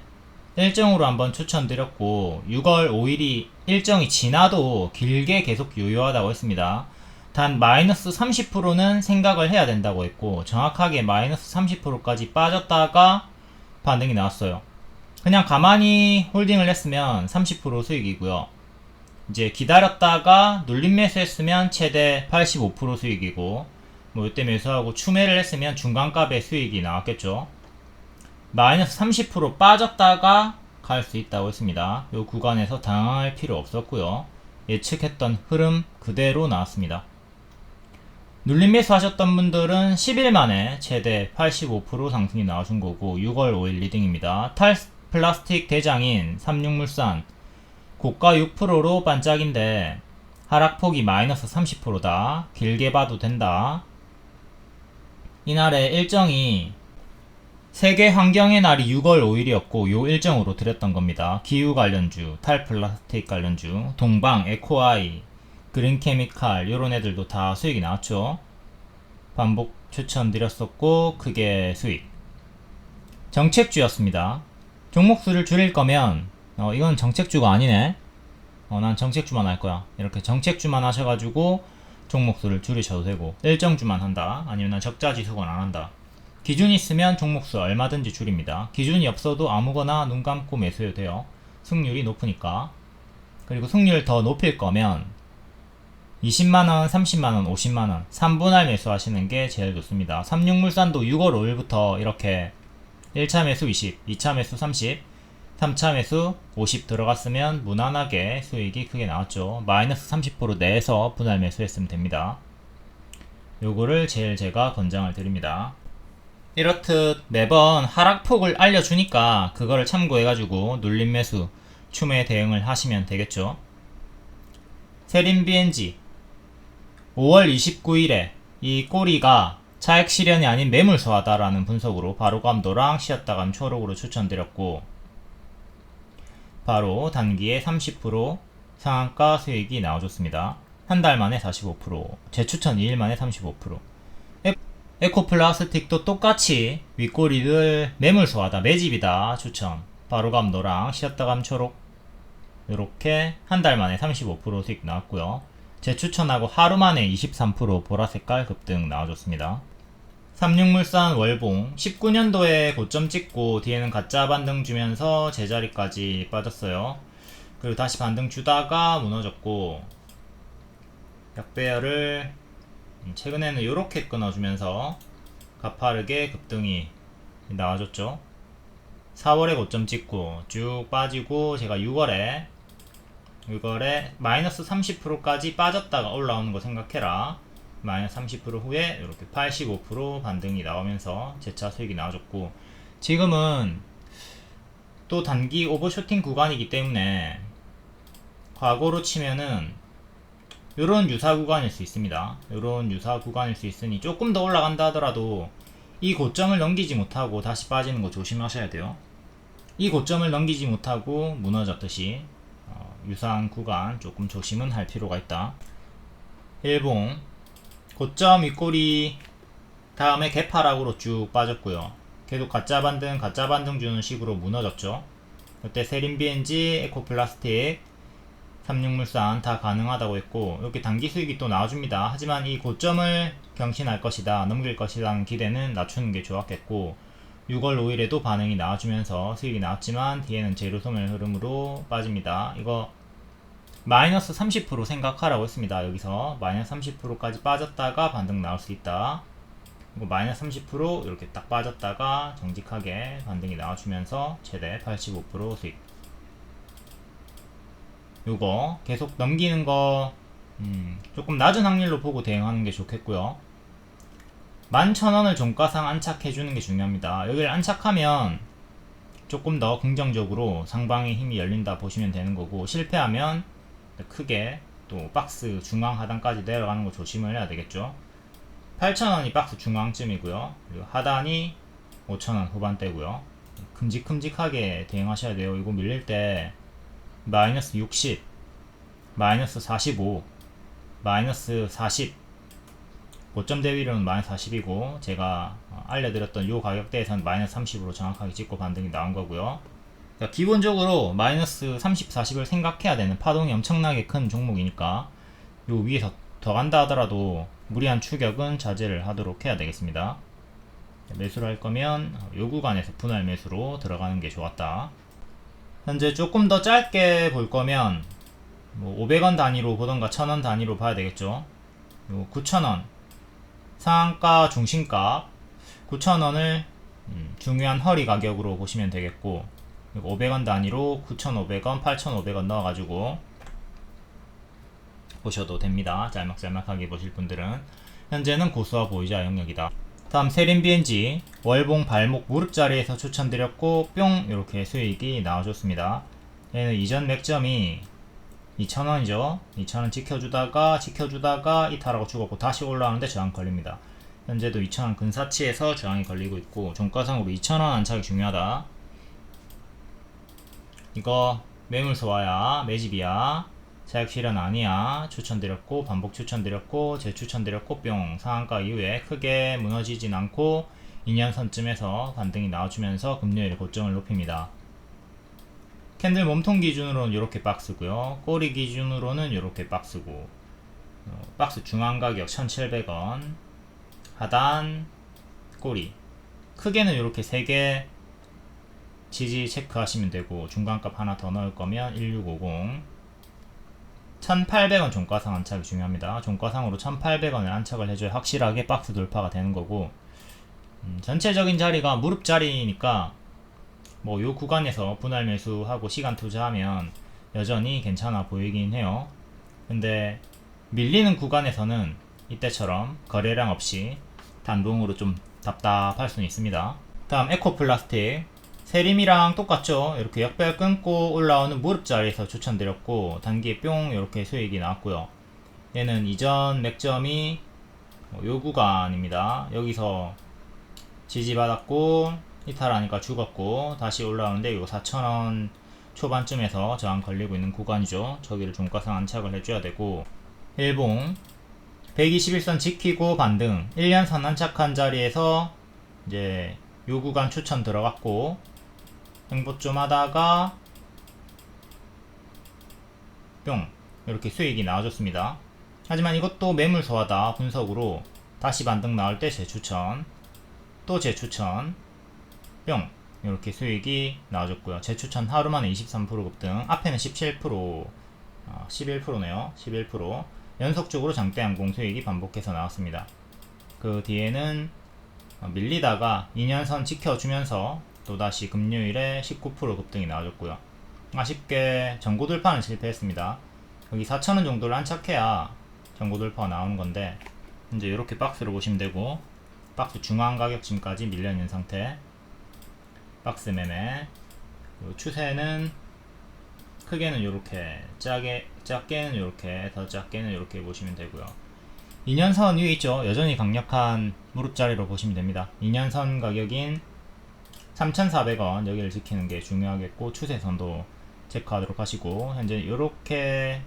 일정으로 한번 추천드렸고, 6월 5일이 일정이 지나도 길게 계속 유효하다고 했습니다. 단 마이너스 30%는 생각을 해야 된다고 했고, 정확하게 마이너스 30%까지 빠졌다가 반등이 나왔어요. 그냥 가만히 홀딩을 했으면 30% 수익이고요. 이제 기다렸다가 눌림 매수했으면 최대 85% 수익이고, 뭐 이때 매수하고 추매를 했으면 중간값의 수익이 나왔겠죠. 마이너스 30% 빠졌다가 갈 수 있다고 했습니다. 이 구간에서 당황할 필요 없었고요. 예측했던 흐름 그대로 나왔습니다. 눌림 매수 하셨던 분들은 10일 만에 최대 85% 상승이 나와준 거고 6월 5일 리딩입니다. 탈 플라스틱 대장인 삼육물산 고가 6%로 반짝인데 하락폭이 마이너스 30%다. 길게 봐도 된다. 이날의 일정이 세계 환경의 날이 6월 5일이었고 요 일정으로 드렸던 겁니다. 기후 관련주, 탈플라스틱 관련주, 동방, 에코아이, 그린케미칼 요런 애들도 다 수익이 나왔죠. 반복 추천드렸었고 크게 수익. 정책주였습니다. 종목수를 줄일 거면 이건 정책주가 아니네. 난 정책주만 할 거야. 이렇게 정책주만 하셔가지고 종목수를 줄이셔도 되고 일정주만 한다. 아니면 난 적자지수건 안 한다. 기준이 있으면 종목수 얼마든지 줄입니다. 기준이 없어도 아무거나 눈 감고 매수해도 돼요. 승률이 높으니까. 그리고 승률 더 높일 거면 20만원, 30만원, 50만원 3분할 매수하시는 게 제일 좋습니다. 삼육물산도 6월 5일부터 이렇게 1차 매수 20, 2차 매수 30, 3차 매수 50 들어갔으면 무난하게 수익이 크게 나왔죠. 마이너스 30% 내에서 분할 매수했으면 됩니다. 요거를 제일 제가 권장을 드립니다. 이렇듯 매번 하락폭을 알려주니까 그거를 참고해가지고 눌림 매수, 추매 대응을 하시면 되겠죠. 세린BNG 5월 29일에 이 꼬리가 차액 실현이 아닌 매물소하다라는 분석으로 바로감도랑 쉬었다감 초록으로 추천드렸고 바로 단기에 30% 상한가 수익이 나와줬습니다. 한 달 만에 45%, 재추천 2일 만에 35%. 에코플라스틱도 똑같이 윗꼬리를 매물소하다, 매집이다 추천. 바로감도랑 쉬었다감 초록 이렇게 한 달 만에 35% 수익 나왔고요. 재추천하고 하루 만에 23% 보라색깔 급등 나와줬습니다. 삼육물산 월봉 19년도에 고점 찍고 뒤에는 가짜 반등 주면서 제자리까지 빠졌어요. 그리고 다시 반등 주다가 무너졌고 약배열을 최근에는 이렇게 끊어주면서 가파르게 급등이 나와줬죠. 4월에 고점 찍고 쭉 빠지고 제가 6월에 마이너스 30%까지 빠졌다가 올라오는 거 생각해라. 마이너스 30% 후에 이렇게 85% 반등이 나오면서 재차 수익이 나와줬고 지금은 또 단기 오버쇼팅 구간이기 때문에 과거로 치면은 요런 유사 구간일 수 있습니다. 요런 유사 구간일 수 있으니 조금 더 올라간다 하더라도 이 고점을 넘기지 못하고 다시 빠지는 거 조심하셔야 돼요. 이 고점을 넘기지 못하고 무너졌듯이 유사한 구간 조금 조심은 할 필요가 있다. 일봉 고점 윗꼬리 다음에 개파락으로 쭉 빠졌고요. 계속 가짜 반등 주는 식으로 무너졌죠. 그때 세린BNG, 에코플라스틱, 삼육물산 다 가능하다고 했고 이렇게 단기 수익이 또 나와줍니다. 하지만 이 고점을 경신할 것이다, 넘길 것이라는 기대는 낮추는 게 좋았겠고 6월 5일에도 반응이 나와주면서 수익이 나왔지만 뒤에는 제로섬의 흐름으로 빠집니다. 이거 마이너스 30% 생각하라고 했습니다. 여기서 마이너스 30%까지 빠졌다가 반등 나올 수 있다. 그리고 마이너스 30% 이렇게 딱 빠졌다가 정직하게 반등이 나와주면서 최대 85% 수익. 요거 계속 넘기는 거 조금 낮은 확률로 보고 대응하는 게 좋겠고요. 11,000원을 종가상 안착해주는 게 중요합니다. 여기를 안착하면 조금 더 긍정적으로 상방의 힘이 열린다 보시면 되는 거고 실패하면 크게 또 박스 중앙 하단까지 내려가는 거 조심을 해야 되겠죠. 8,000원이 박스 중앙쯤이고요. 그리고 하단이 5,000원 후반대고요. 큼직큼직하게 대응하셔야 돼요. 이거 밀릴 때 마이너스 60, 마이너스 45, 마이너스 40 고점 대비로는 마이너스 40이고 제가 알려드렸던 요 가격대에서는 마이너스 30으로 정확하게 찍고 반등이 나온 거고요. 그러니까 기본적으로 마이너스 30, 40을 생각해야 되는 파동이 엄청나게 큰 종목이니까 요 위에서 더 간다 하더라도 무리한 추격은 자제를 하도록 해야 되겠습니다. 매수를 할 거면 요 구간에서 분할 매수로 들어가는 게 좋았다. 현재 조금 더 짧게 볼 거면 뭐 500원 단위로 보던가 1000원 단위로 봐야 되겠죠. 요 9,000원 상한가 중심가 9,000원을 중요한 허리 가격으로 보시면 되겠고, 500원 단위로 9,500원, 8,500원 넣어가지고 보셔도 됩니다. 짤막짤막하게 보실 분들은. 현재는 고수와 보유자 영역이다. 다음 세린 BNG 월봉 발목 무릎 자리에서 추천드렸고 뿅 이렇게 수익이 나와줬습니다. 얘는 이전 맥점이 2,000원이죠. 2,000원 지켜주다가 이탈하고 죽었고 다시 올라오는데 저항 걸립니다. 현재도 2,000원 근사치에서 저항이 걸리고 있고, 종가상으로 2,000원 안착이 중요하다. 이거 매물 소화야, 매집이야, 자격 실현 아니야. 추천드렸고 반복 추천드렸고 재추천드렸고 뿅 상한가 이후에 크게 무너지진 않고 2년선쯤에서 반등이 나와주면서 금요일에 고점을 높입니다. 캔들 몸통 기준으로는 이렇게 박스고요. 꼬리 기준으로는 이렇게 박스고, 박스 중앙 가격 1,700원, 하단 꼬리 크게는 이렇게 3개 지지 체크하시면 되고, 중간값 하나 더 넣을 거면 1650, 1,800원 종가상 안착이 중요합니다. 종가상으로 1,800원을 안착을 해줘야 확실하게 박스 돌파가 되는 거고, 전체적인 자리가 무릎 자리니까 뭐 요 구간에서 분할 매수하고 시간 투자하면 여전히 괜찮아 보이긴 해요. 근데 밀리는 구간에서는 이때처럼 거래량 없이 단봉으로 좀 답답할 수는 있습니다. 다음 에코플라스틱 세림이랑 똑같죠. 이렇게 역별 끊고 올라오는 무릎 자리에서 추천드렸고 단기에 뿅 이렇게 수익이 나왔고요. 얘는 이전 맥점이 요 구간입니다. 여기서 지지받았고 이탈하니까 죽었고 다시 올라오는데 이거 4,000원 초반쯤에서 저항 걸리고 있는 구간이죠. 저기를 종가상 안착을 해줘야 되고, 일봉 121선 지키고 반등 1년선 안착한 자리에서 이제 요 구간 추천 들어갔고 행보 좀 하다가 뿅 이렇게 수익이 나와줬습니다. 하지만 이것도 매물 소화다 분석으로 다시 반등 나올 때 재추천, 또 재추천, 뿅 이렇게 수익이 나와줬고요. 재추천 하루 만에 23% 급등, 앞에는 17%, 11%네요. 11% 연속적으로 장대항공 수익이 반복해서 나왔습니다. 그 뒤에는 밀리다가 2년선 지켜주면서 또다시 금요일에 19% 급등이 나와줬고요. 아쉽게 전고 돌파는 실패했습니다. 여기 4,000원 정도를 안착해야 전고 돌파가 나오는 건데, 이제 이렇게 박스로 보시면 되고, 박스 중앙 가격쯤까지 밀려있는 상태. 박스 매매. 추세는 크게는 이렇게, 작게는 이렇게, 더 작게는 이렇게 보시면 되고요. 2년선 위에 있죠. 여전히 강력한 무릎 자리로 보시면 됩니다. 2년선 가격인 3,400원 여기를 지키는 게 중요하겠고, 추세선도 체크하도록 하시고, 현재 이렇게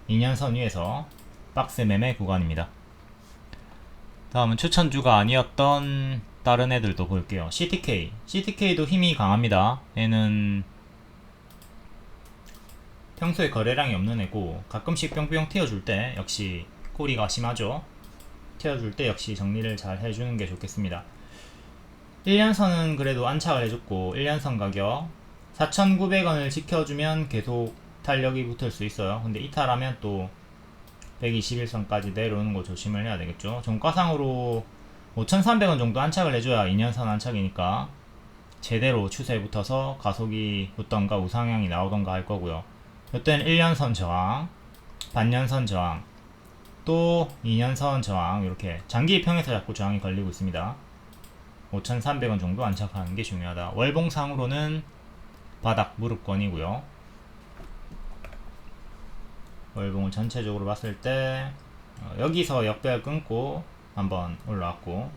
2년선 위에서 박스 매매 구간입니다. 다음은 추천주가 아니었던 다른 애들도 볼게요. CTK도 힘이 강합니다. 얘는 평소에 거래량이 없는 애고 가끔씩 뿅뿅 튀어줄 때 역시 꼬리가 심하죠. 튀어줄 때 역시 정리를 잘 해주는 게 좋겠습니다. 1년선은 그래도 안착을 해줬고 1년선 가격 4,900원을 지켜주면 계속 탄력이 붙을 수 있어요. 근데 이탈하면 또 121선까지 내려오는 거 조심을 해야 되겠죠. 종가상으로 5,300원 정도 안착을 해줘야 2년선 안착이니까 제대로 추세에 붙어서 가속이 붙던가 우상향이 나오던가 할 거고요. 이때는 1년선 저항, 반년선 저항, 또 2년선 저항, 이렇게 장기 평에서 자꾸 저항이 걸리고 있습니다. 5,300원 정도 안착하는 게 중요하다. 월봉상으로는 바닥 무릎권이고요. 월봉을 전체적으로 봤을 때 여기서 역배열 끊고 한번 올라왔고,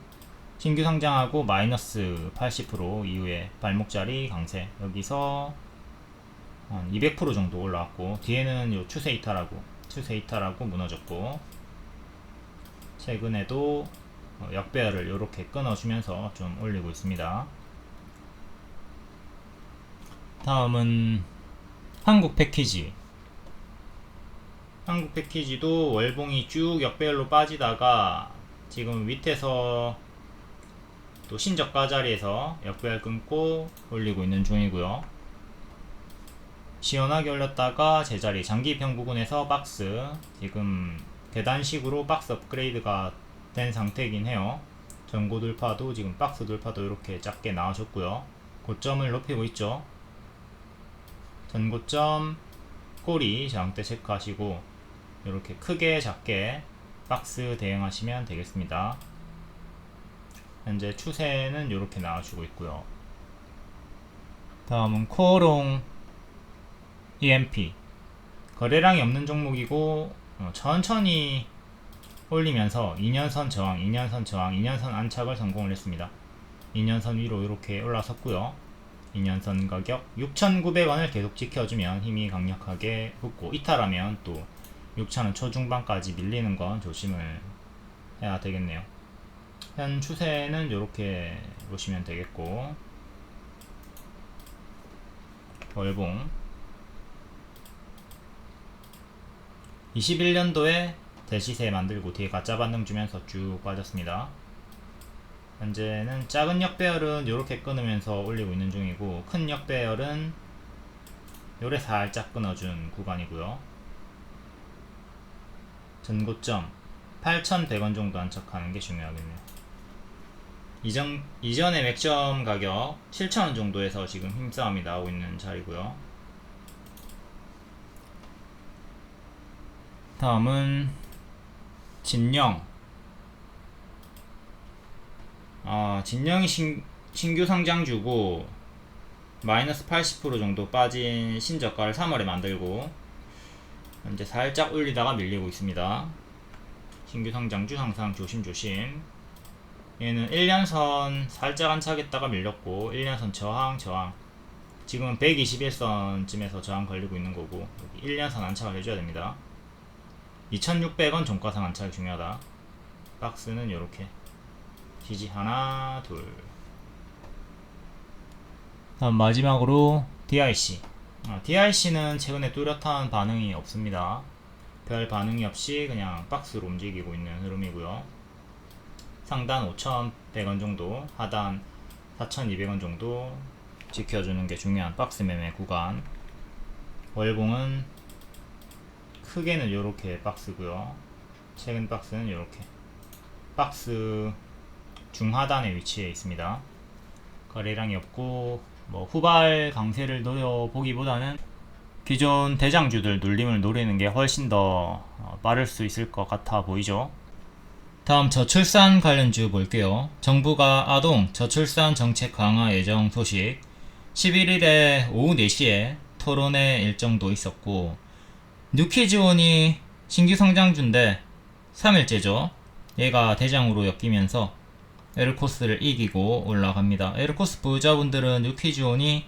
신규 상장하고 마이너스 80% 이후에 발목자리 강세, 여기서 한 200% 정도 올라왔고, 뒤에는 요 추세 이탈하고 무너졌고, 최근에도 역배열을 이렇게 끊어주면서 좀 올리고 있습니다. 다음은 한국 패키지. 한국 패키지도 월봉이 쭉 역배열로 빠지다가 지금 밑에서 또 신저가 자리에서 역배열 끊고 올리고 있는 중이고요. 시원하게 올렸다가 제자리 장기평 부근에서 박스, 지금 계단식으로 박스 업그레이드가 된 상태이긴 해요. 전고 돌파도 지금 박스 돌파도 이렇게 작게 나와줬고요. 고점을 높이고 있죠. 전고점 꼬리 저항대 체크하시고 이렇게 크게 작게 박스 대응하시면 되겠습니다. 현재 추세는 이렇게 나와주고 있고요. 다음은 코오롱 EMP, 거래량이 없는 종목이고 천천히 올리면서 2년선 저항, 2년선 저항, 2년선 안착을 성공을 했습니다. 2년선 위로 이렇게 올라섰고요. 2년선 가격 6,900원을 계속 지켜주면 힘이 강력하게 붙고, 이탈하면 또 6,000원 초중반까지 밀리는 건 조심을 해야 되겠네요. 현 추세는 이렇게 보시면 되겠고, 월봉 21년도에 대시세 만들고 뒤에 가짜 반등 주면서 쭉 빠졌습니다. 현재는 작은 역배열은 이렇게 끊으면서 올리고 있는 중이고, 큰 역배열은 요래 살짝 끊어준 구간이고요. 전고점 8,100원 정도 안착하는 게 중요하겠네요. 이전의 맥점 가격 7,000원 정도에서 지금 힘싸움이 나오고 있는 자리고요. 다음은 진영. 진영이 신규 상장주고 마이너스 80% 정도 빠진 신저가를 3월에 만들고 현재 살짝 올리다가 밀리고 있습니다. 신규 상장주 항상 조심조심. 얘는 1년선 살짝 안착했다가 밀렸고 1년선 저항 지금은 121선쯤에서 저항 걸리고 있는 거고, 여기 1년선 안착을 해줘야 됩니다. 2,600원 종가상 안착이 중요하다. 박스는 이렇게 지지 하나 둘. 다음 마지막으로 DIC. DIC는 최근에 뚜렷한 반응이 없습니다. 별 반응이 없이 그냥 박스로 움직이고 있는 흐름이고요. 상단 5,100원 정도, 하단 4,200원 정도 지켜주는 게 중요한 박스 매매 구간. 월봉은 크게는 이렇게 박스고요. 최근 박스는 이렇게 박스 중하단에 위치해 있습니다. 거래량이 없고 후발 강세를 노려보기보다는 기존 대장주들 눌림을 노리는 게 훨씬 더 빠를 수 있을 것 같아 보이죠. 다음 저출산 관련주 볼게요. 정부가 아동 저출산 정책 강화 예정 소식, 11일에 오후 4시에 토론회 일정도 있었고, 뉴키즈온이 신규 상장주인데 3일째죠. 얘가 대장으로 엮이면서 에르코스를 이기고 올라갑니다. 에르코스 보유자분들은 뉴키즈온이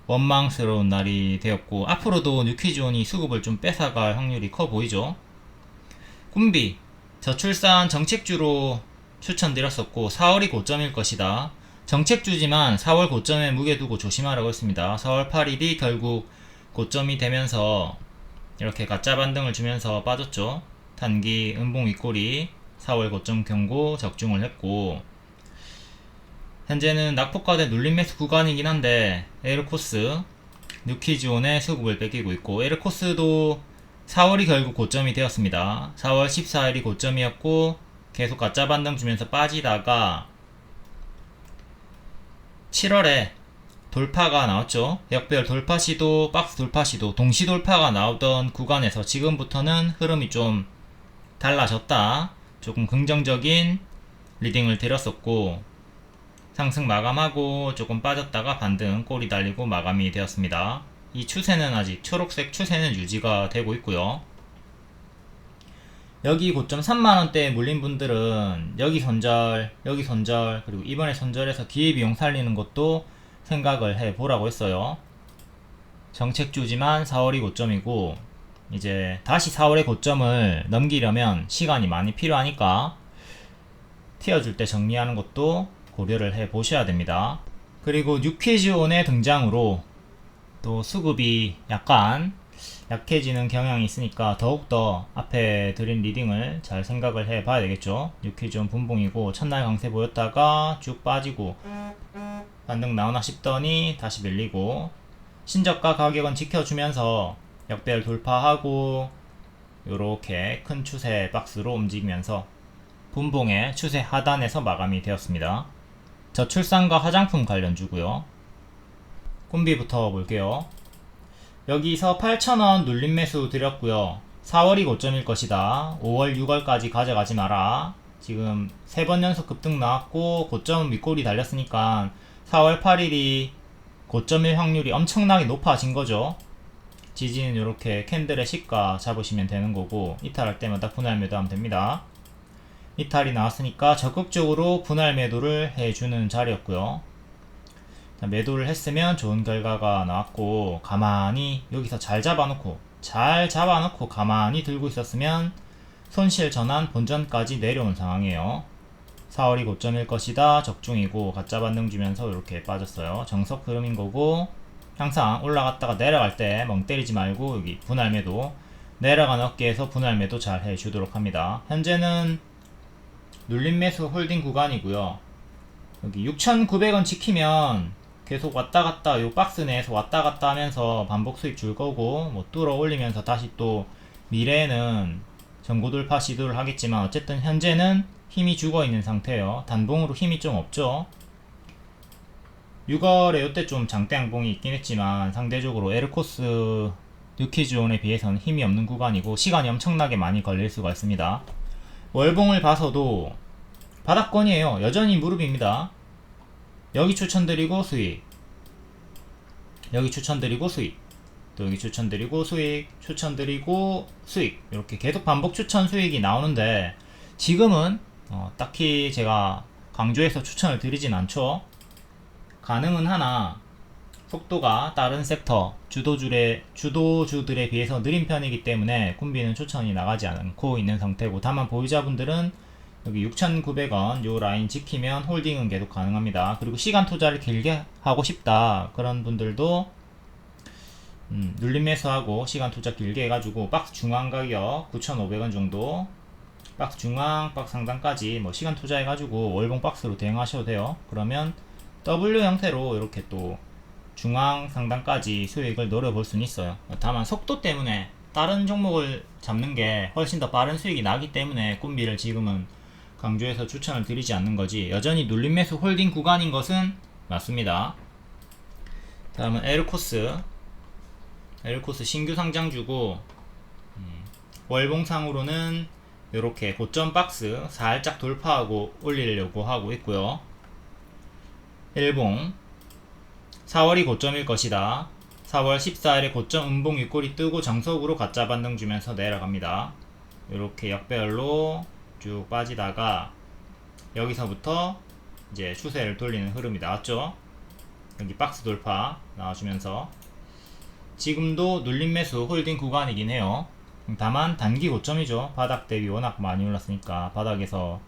원망스러운 날이 되었고, 앞으로도 뉴키즈온이 수급을 좀 뺏어갈 확률이 커 보이죠. 꿈비 저출산 정책주로 추천드렸었고 4월이 고점일 것이다. 정책주지만 4월 고점에 무게 두고 조심하라고 했습니다. 4월 8일이 결국 고점이 되면서 이렇게 가짜 반등을 주면서 빠졌죠. 단기 음봉 윗꼬리 4월 고점 경고 적중을 했고, 현재는 낙폭과대 눌림 매수 구간이긴 한데 에르코스, 뉴키즈온의 수급을 뺏기고 있고, 에르코스도 4월이 결국 고점이 되었습니다. 4월 14일이 고점이었고 계속 가짜 반등 주면서 빠지다가 7월에 돌파가 나왔죠. 역배열 돌파 시도, 박스 돌파 시도, 동시 돌파가 나오던 구간에서 지금부터는 흐름이 좀 달라졌다. 조금 긍정적인 리딩을 드렸었고, 상승 마감하고 조금 빠졌다가 반등 꼬리 달리고 마감이 되었습니다. 이 추세는 아직 초록색 추세는 유지가 되고 있고요. 여기 고점 3만원대에 물린 분들은 여기 손절 그리고 이번에 손절해서 기회비용 살리는 것도 생각을 해보라고 했어요. 정책주지만 4월이 고점이고 이제 다시 4월의 고점을 넘기려면 시간이 많이 필요하니까 튀어줄 때 정리하는 것도 고려를 해보셔야 됩니다. 그리고 뉴키즈온의 등장으로 또 수급이 약간 약해지는 경향이 있으니까 더욱더 앞에 드린 리딩을 잘 생각을 해 봐야 되겠죠. 뉴키즈온 분봉이고 첫날 강세 보였다가 쭉 빠지고 반등 나오나 싶더니 다시 밀리고 신저가 가격은 지켜주면서 역배열 돌파하고 요렇게 큰 추세 박스로 움직이면서 분봉의 추세 하단에서 마감이 되었습니다. 저출산과 화장품 관련주고요. 꾼비부터 볼게요. 여기서 8,000원 눌림 매수 드렸고요. 4월이 고점일 것이다. 5월, 6월까지 가져가지 마라. 지금 3번 연속 급등 나왔고 고점은 윗골이 달렸으니까 4월 8일이 고점일 확률이 엄청나게 높아진 거죠. 지지는 이렇게 캔들의 시가 잡으시면 되는 거고, 이탈할 때마다 분할 매도하면 됩니다. 이탈이 나왔으니까 적극적으로 분할 매도를 해주는 자리였고요. 매도를 했으면 좋은 결과가 나왔고, 가만히 여기서 잘 잡아놓고 가만히 들고 있었으면 손실 전환 본전까지 내려온 상황이에요. 4월이 고점일 것이다. 적중이고 가짜 반등 주면서 이렇게 빠졌어요. 정석 흐름인 거고, 항상 올라갔다가 내려갈 때 멍 때리지 말고 여기 분할 매도, 내려간 어깨에서 분할 매도 잘 해주도록 합니다. 현재는 눌림 매수 홀딩 구간이고요. 여기 6,900원 지키면 계속 왔다갔다 요 박스 내에서 왔다갔다 하면서 반복 수익 줄 거고, 뭐 뚫어 올리면서 다시 또 미래에는 전고 돌파 시도를 하겠지만, 어쨌든 현재는 힘이 죽어 있는 상태예요. 단봉으로 힘이 좀 없죠. 6월에 요때 좀 장대 양봉이 있긴 했지만 상대적으로 에르코스 뉴키즈온에 비해서는 힘이 없는 구간이고 시간이 엄청나게 많이 걸릴 수가 있습니다. 월봉을 봐서도 바닥권이에요. 여전히 무릎입니다. 여기 추천드리고 수익, 여기 추천드리고 수익, 또 여기 추천드리고 수익, 추천드리고 수익, 이렇게 계속 반복 추천 수익이 나오는데, 지금은 딱히 제가 강조해서 추천을 드리진 않죠. 가능은 하나 속도가 다른 섹터 주도주들에 비해서 느린 편이기 때문에 꾼비는 추천이 나가지 않고 있는 상태고, 다만 보유자분들은 여기 6,900원 요 라인 지키면 홀딩은 계속 가능합니다. 그리고 시간 투자를 길게 하고 싶다 그런 분들도 눌림 매수하고 시간 투자 길게 해가지고 박스 중앙 가격 9,500원 정도, 박스 중앙, 박스 상단까지 뭐 시간 투자해가지고 월봉 박스로 대응하셔도 돼요. 그러면 W 형태로 이렇게 또 중앙 상단까지 수익을 노려볼 수는 있어요. 다만 속도 때문에 다른 종목을 잡는 게 훨씬 더 빠른 수익이 나기 때문에 꾼비를 지금은 강조해서 추천을 드리지 않는 거지, 여전히 눌림 매수 홀딩 구간인 것은 맞습니다. 다음은 에르코스 신규 상장주고, 월봉상으로는 이렇게 고점 박스 살짝 돌파하고 올리려고 하고 있고요. 일봉 4월이 고점일 것이다. 4월 14일에 고점 음봉 윗골이 뜨고 정석으로 가짜 반등 주면서 내려갑니다. 이렇게 역배열로 쭉 빠지다가 여기서부터 이제 추세를 돌리는 흐름이 나왔죠. 여기 박스 돌파 나와주면서 지금도 눌림 매수 홀딩 구간이긴 해요. 다만 단기 고점이죠. 바닥 대비 워낙 많이 올랐으니까 바닥에서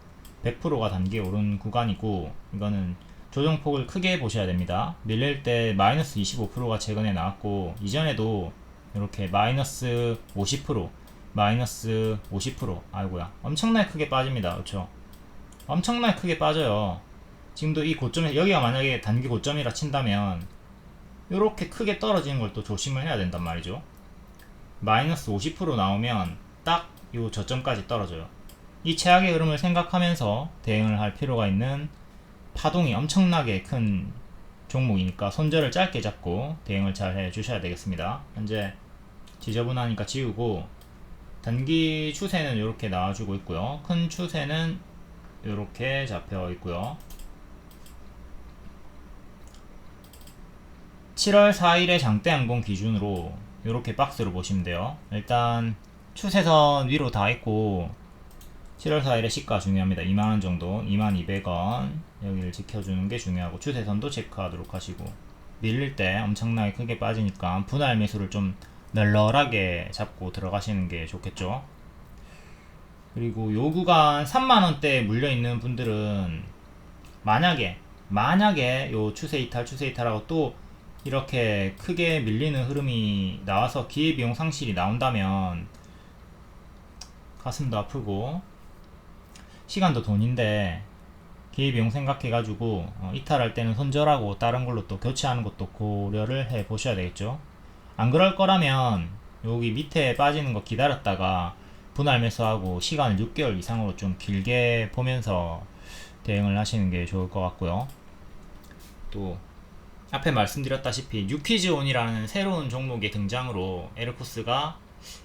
100%가 단기에 오른 구간이고, 이거는 조정폭을 크게 보셔야 됩니다. 밀릴 때 마이너스 25%가 최근에 나왔고, 이전에도 이렇게 마이너스 50%, 마이너스 50%, 아이고야, 엄청나게 크게 빠집니다. 그렇죠? 엄청나게 크게 빠져요. 지금도 이 고점에, 여기가 만약에 단기 고점이라 친다면 이렇게 크게 떨어지는 걸 또 조심을 해야 된단 말이죠. 마이너스 50% 나오면 딱 요 저점까지 떨어져요. 이 최악의 흐름을 생각하면서 대응을 할 필요가 있는, 파동이 엄청나게 큰 종목이니까 손절을 짧게 잡고 대응을 잘 해주셔야 되겠습니다. 현재 지저분하니까 지우고, 단기 추세는 이렇게 나와주고 있고요. 큰 추세는 이렇게 잡혀 있고요. 7월 4일에 장대 양봉 기준으로 이렇게 박스로 보시면 돼요. 일단 추세선 위로 다 있고 7월 4일에 시가 중요합니다. 2만원 정도, 2200원 여기를 지켜주는 게 중요하고, 추세선도 체크하도록 하시고, 밀릴 때 엄청나게 크게 빠지니까 분할 매수를 좀 널널하게 잡고 들어가시는 게 좋겠죠. 그리고 요 구간 3만원대에 물려있는 분들은 만약에 요 추세 이탈하고 또 이렇게 크게 밀리는 흐름이 나와서 기회비용 상실이 나온다면 가슴도 아프고 시간도 돈인데 기회비용 생각해가지고 이탈할 때는 손절하고 다른 걸로 또 교체하는 것도 고려를 해 보셔야 되겠죠. 안 그럴 거라면 여기 밑에 빠지는 거 기다렸다가 분할 매수하고 시간을 6개월 이상으로 좀 길게 보면서 대응을 하시는 게 좋을 것 같고요. 또 앞에 말씀드렸다시피 뉴퀴즈온이라는 새로운 종목의 등장으로 에르코스가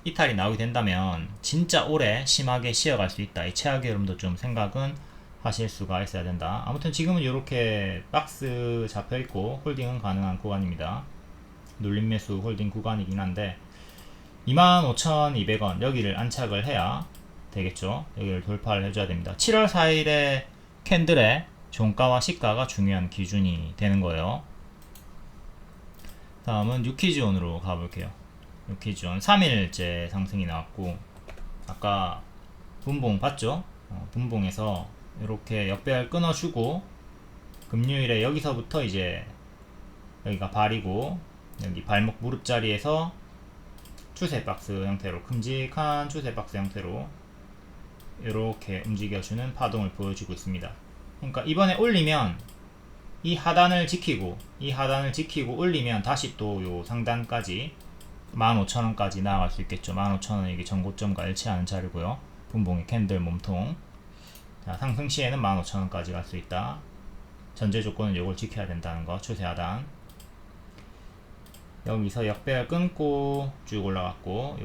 이탈이 나오게 된다면 진짜 오래 심하게 쉬어갈 수 있다. 이 최악의 흐름도 좀 생각은 하실 수가 있어야 된다. 아무튼 지금은 이렇게 박스 잡혀 있고 홀딩은 가능한 구간입니다. 눌림 매수 홀딩 구간이긴 한데 25,200원 여기를 안착을 해야 되겠죠. 여기를 돌파를 해줘야 됩니다. 7월 4일에 캔들의 종가와 시가가 중요한 기준이 되는 거예요. 다음은 뉴퀴즈온으로 가볼게요. 뉴퀴즈온 3일째 상승이 나왔고 아까 분봉 봤죠? 분봉에서 이렇게 역배열 끊어주고 금요일에 여기서부터 이제 여기가 발이고 여기 발목 무릎 자리에서 추세 박스 형태로 큼직한 추세 박스 형태로 이렇게 움직여주는 파동을 보여주고 있습니다. 그러니까 이번에 올리면 이 하단을 지키고 올리면 다시 또 요 상단까지 15,000원까지 나아갈 수 있겠죠. 15,000원 이게 전고점과 일치하는 자리고요. 분봉의 캔들 몸통. 자, 상승 시에는 15,000원까지 갈 수 있다. 전제 조건은 이걸 지켜야 된다는 거. 추세 하단. 여기서 역배열 끊고 쭉 올라갔고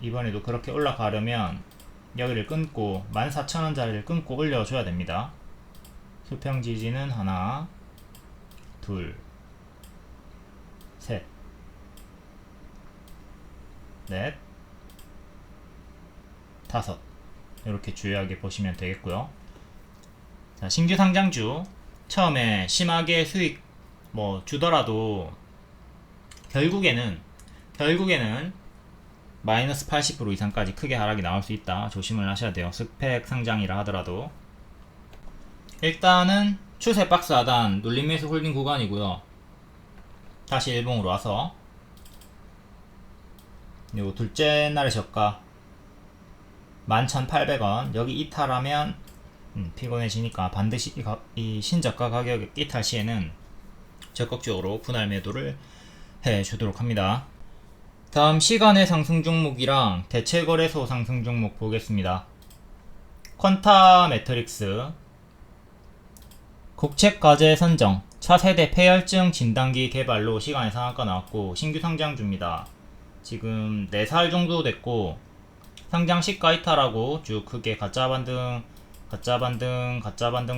이번에도 그렇게 올라가려면 여기를 끊고 14,000원 자리를 끊고 올려줘야 됩니다. 수평 지지는 하나, 둘, 셋, 넷, 다섯. 이렇게 주요하게 보시면 되겠고요. 자, 신규 상장주 처음에 심하게 수익 주더라도 결국에는 마이너스 80% 이상까지 크게 하락이 나올 수 있다. 조심을 하셔야 돼요. 스펙 상장이라 하더라도. 일단은 추세 박스 하단 눌림 매수 홀딩 구간이고요. 다시 일봉으로 와서 요 둘째 날의 저가 11,800원 여기 이탈하면 피곤해지니까 반드시 이 신저가 가격 이탈 시에는 적극적으로 분할 매도를 해주도록 합니다. 다음 시간의 상승 종목이랑 대체거래소 상승 종목 보겠습니다. 퀀타 매트릭스 국책과제 선정 차세대 폐혈증 진단기 개발로 시간의 상한가 나왔고 신규 상장주입니다. 지금 4살 정도 됐고 상장 시가 이탈하고 쭉 크게 가짜 반등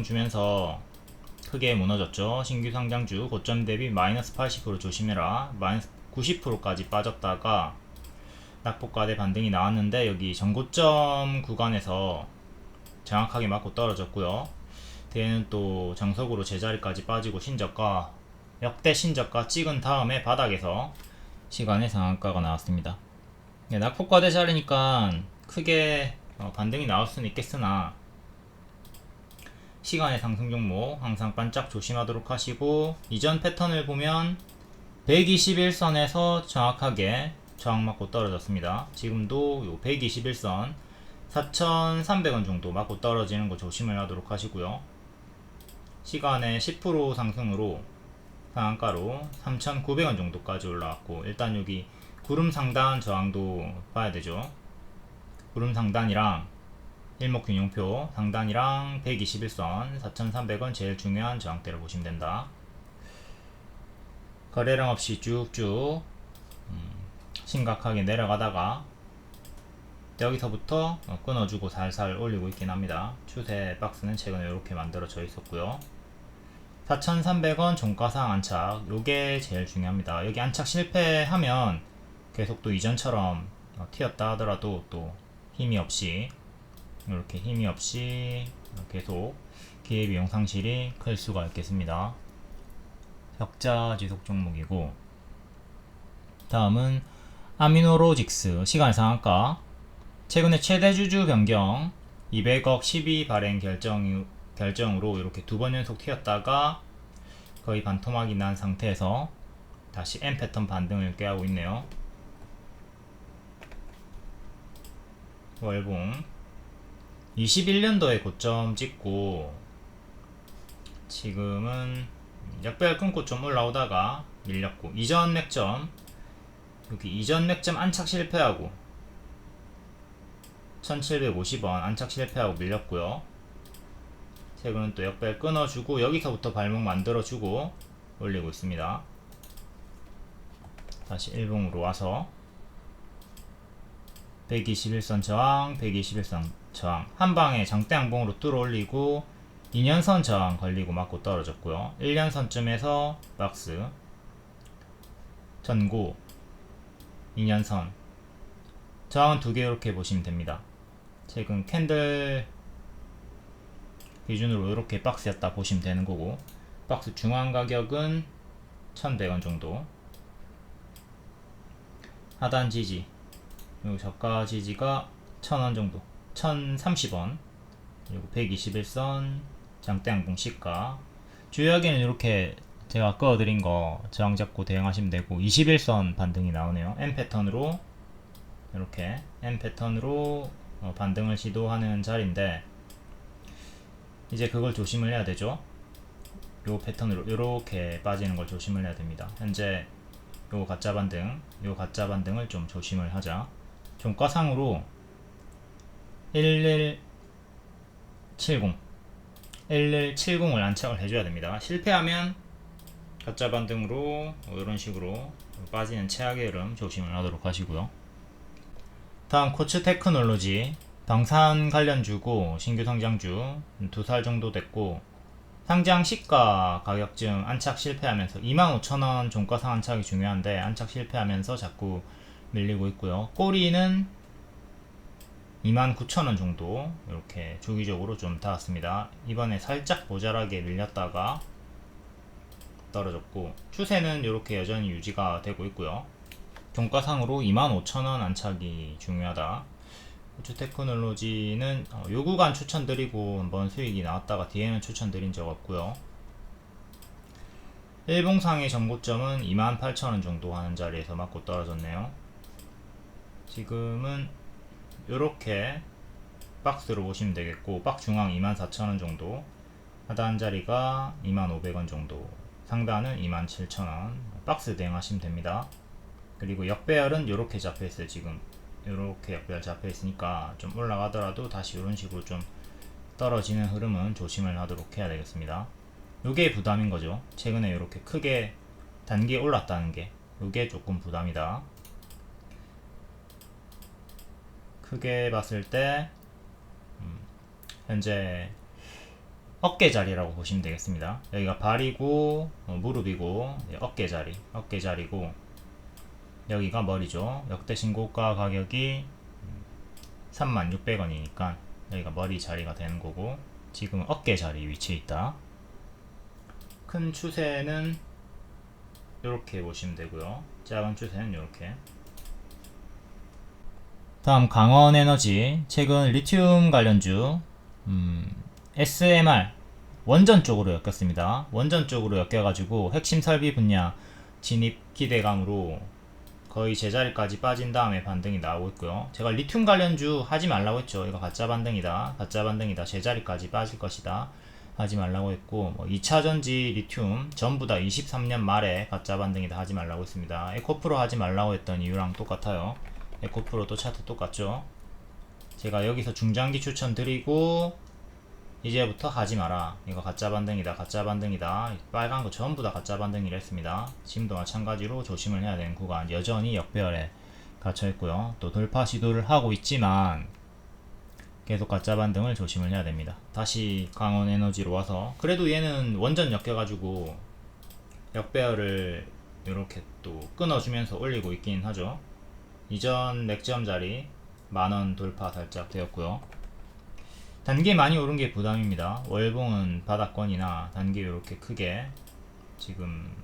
주면서 크게 무너졌죠. 신규 상장주 고점 대비 마이너스 80% 조심해라. 마이너스 90%까지 빠졌다가 낙폭과대 반등이 나왔는데 여기 전고점 구간에서 정확하게 맞고 떨어졌고요. 뒤에는 또 장석으로 제자리까지 빠지고 신저가 역대 신저가 찍은 다음에 바닥에서 시간의 상한가가 나왔습니다. 낙폭과대 자리니까 크게 반등이 나올 수는 있겠으나 시간의 상승 종목 항상 반짝 조심하도록 하시고 이전 패턴을 보면 121선에서 정확하게 저항 맞고 떨어졌습니다. 지금도 요 121선 4,300원 정도 맞고 떨어지는 거 조심을 하도록 하시고요. 시간의 10% 상승으로 상한가로 3,900원 정도까지 올라왔고 일단 여기 구름 상단 저항도 봐야 되죠. 구름 상단이랑 일목균형표 상단이랑 121선 4,300원 제일 중요한 저항대를 보시면 된다. 거래량 없이 쭉쭉 심각하게 내려가다가 여기서부터 끊어주고 살살 올리고 있긴 합니다. 추세 박스는 최근에 이렇게 만들어져 있었고요. 4,300원 종가상 안착 요게 제일 중요합니다. 여기 안착 실패하면 계속 또 이전처럼 튀었다 하더라도 또 힘이 없이 이렇게 계속 기회비용 상실이 클 수가 있겠습니다. 흑자 지속 종목이고 다음은 아미노로직스 시간 상한가 최근에 최대 주주 변경 200억 12 발행 결정으로 이렇게 두 번 연속 튀었다가 거의 반토막이 난 상태에서 다시 M 패턴 반등을 꾀하고 있네요. 월봉 21년도에 고점 찍고 지금은 역배열 끊고 좀 올라오다가 밀렸고, 이전 맥점, 여기 이전 맥점 안착 실패하고 1750원 안착 실패하고 밀렸고요. 최근은 또 역배열 끊어주고 여기서부터 발목 만들어주고 올리고 있습니다. 다시 일봉으로 와서 121선 저항, 121선 저항, 한방에 장대 양봉으로 뚫어 올리고 2년선 저항 걸리고 맞고 떨어졌고요. 1년선쯤에서 박스 전고 2년선 저항은 두 개 이렇게 보시면 됩니다. 최근 캔들 기준으로 이렇게 박스였다 보시면 되는 거고, 박스 중앙 가격은 1100원 정도, 하단 지지 그리고 저가 지지가 1000원 정도, 1030원, 그리고 121선 장대 양봉 시가, 주요하게는 이렇게 제가 그어드린 거 저항 잡고 대응하시면 되고, 21선 반등이 나오네요. M 패턴으로 이렇게 M 패턴으로 반등을 시도하는 자리인데, 이제 그걸 조심을 해야 되죠. 요 패턴으로 이렇게 빠지는 걸 조심을 해야 됩니다. 현재 요 가짜 반등을 좀 조심을 하자. 종가상으로 1170을 안착을 해줘야 됩니다. 실패하면 가짜 반등으로 이런 식으로 빠지는 최악의 흐름 조심을 하도록 하시고요. 다음 코츠 테크놀로지, 방산 관련주고 신규 상장주 2살 정도 됐고, 상장 시가 가격증 안착 실패하면서 25,000원 종가상 안착이 중요한데 안착 실패하면서 자꾸 밀리고 있고요. 꼬리는 29,000원 정도 이렇게 주기적으로 좀 닿았습니다. 이번에 살짝 모자라게 밀렸다가 떨어졌고, 추세는 이렇게 여전히 유지가 되고 있고요. 종가상으로 25,000원 안착이 중요하다. 코츠 테크놀로지는 요 구간 추천드리고 한번 수익이 나왔다가 뒤에는 추천드린 적 없고요. 일봉상의 전고점은 28,000원 정도 하는 자리에서 맞고 떨어졌네요. 지금은 요렇게 박스로 보시면 되겠고, 박 중앙 24,000원 정도, 하단 자리가 25,000원 정도, 상단은 27,000원, 박스 대응하시면 됩니다. 그리고 역배열은 요렇게 잡혀있어요. 지금 요렇게 역배열 잡혀있으니까 좀 올라가더라도 다시 이런 식으로 좀 떨어지는 흐름은 조심을 하도록 해야 되겠습니다. 요게 부담인 거죠. 최근에 이렇게 크게 단기에 올랐다는 게 요게 조금 부담이다. 크게 봤을 때 현재 어깨 자리라고 보시면 되겠습니다. 여기가 발이고 무릎이고 어깨 자리고, 여기가 머리죠. 역대 신고가 가격이 36,000원이니까 여기가 머리 자리가 되는 거고, 지금 어깨 자리 위치에 있다. 큰 추세는 이렇게 보시면 되고요. 작은 추세는 이렇게. 다음 강원에너지, 최근 리튬 관련주 SMR 원전 쪽으로 엮였습니다. 원전 쪽으로 엮여가지고 핵심 설비 분야 진입 기대감으로 거의 제자리까지 빠진 다음에 반등이 나오고 있고요. 제가 리튬 관련주 하지 말라고 했죠. 이거 가짜 반등이다. 제자리까지 빠질 것이다. 하지 말라고 했고, 2차전지 리튬 전부 다 23년 말에 가짜 반등이다 하지 말라고 했습니다. 에코프로 하지 말라고 했던 이유랑 똑같아요. 에코프로도 차트 똑같죠. 제가 여기서 중장기 추천드리고 이제부터 하지 마라, 이거 가짜 반등이다 빨간 거 전부 다 가짜 반등이라 했습니다. 지금도 마찬가지로 조심을 해야 되는 구간, 여전히 역배열에 갇혀 있고요. 또 돌파 시도를 하고 있지만 계속 가짜 반등을 조심을 해야 됩니다. 다시 강원 에너지로 와서, 그래도 얘는 원전 엮여가지고 역배열을 이렇게 또 끊어주면서 올리고 있긴 하죠. 이전 맥점 자리 만원 돌파 살짝 되었고요. 단계 많이 오른 게 부담입니다. 월봉은 바닥권이나 단계 이렇게 크게 지금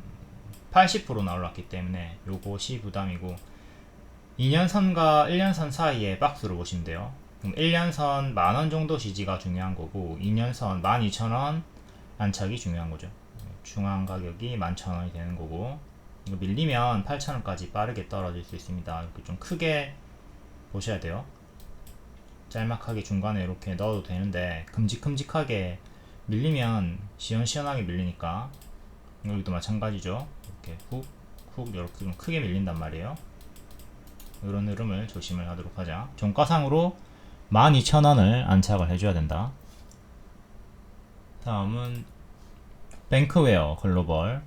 80%나 올랐기 때문에 요것이 부담이고, 2년선과 1년선 사이에 박스로 보시면 돼요. 그럼 1년선 만원 정도 지지가 중요한 거고, 2년선 12,000원 안착이 중요한 거죠. 중앙 가격이 11,000원이 되는 거고, 이거 밀리면 8,000원까지 빠르게 떨어질 수 있습니다. 이렇게 좀 크게 보셔야 돼요. 짤막하게 중간에 이렇게 넣어도 되는데 큼직큼직하게 밀리면 시원시원하게 밀리니까 여기도 마찬가지죠. 이렇게 훅 이렇게 좀 크게 밀린단 말이에요. 이런 흐름을 조심을 하도록 하자. 종가상으로 12,000원을 안착을 해줘야 된다. 다음은 뱅크웨어 글로벌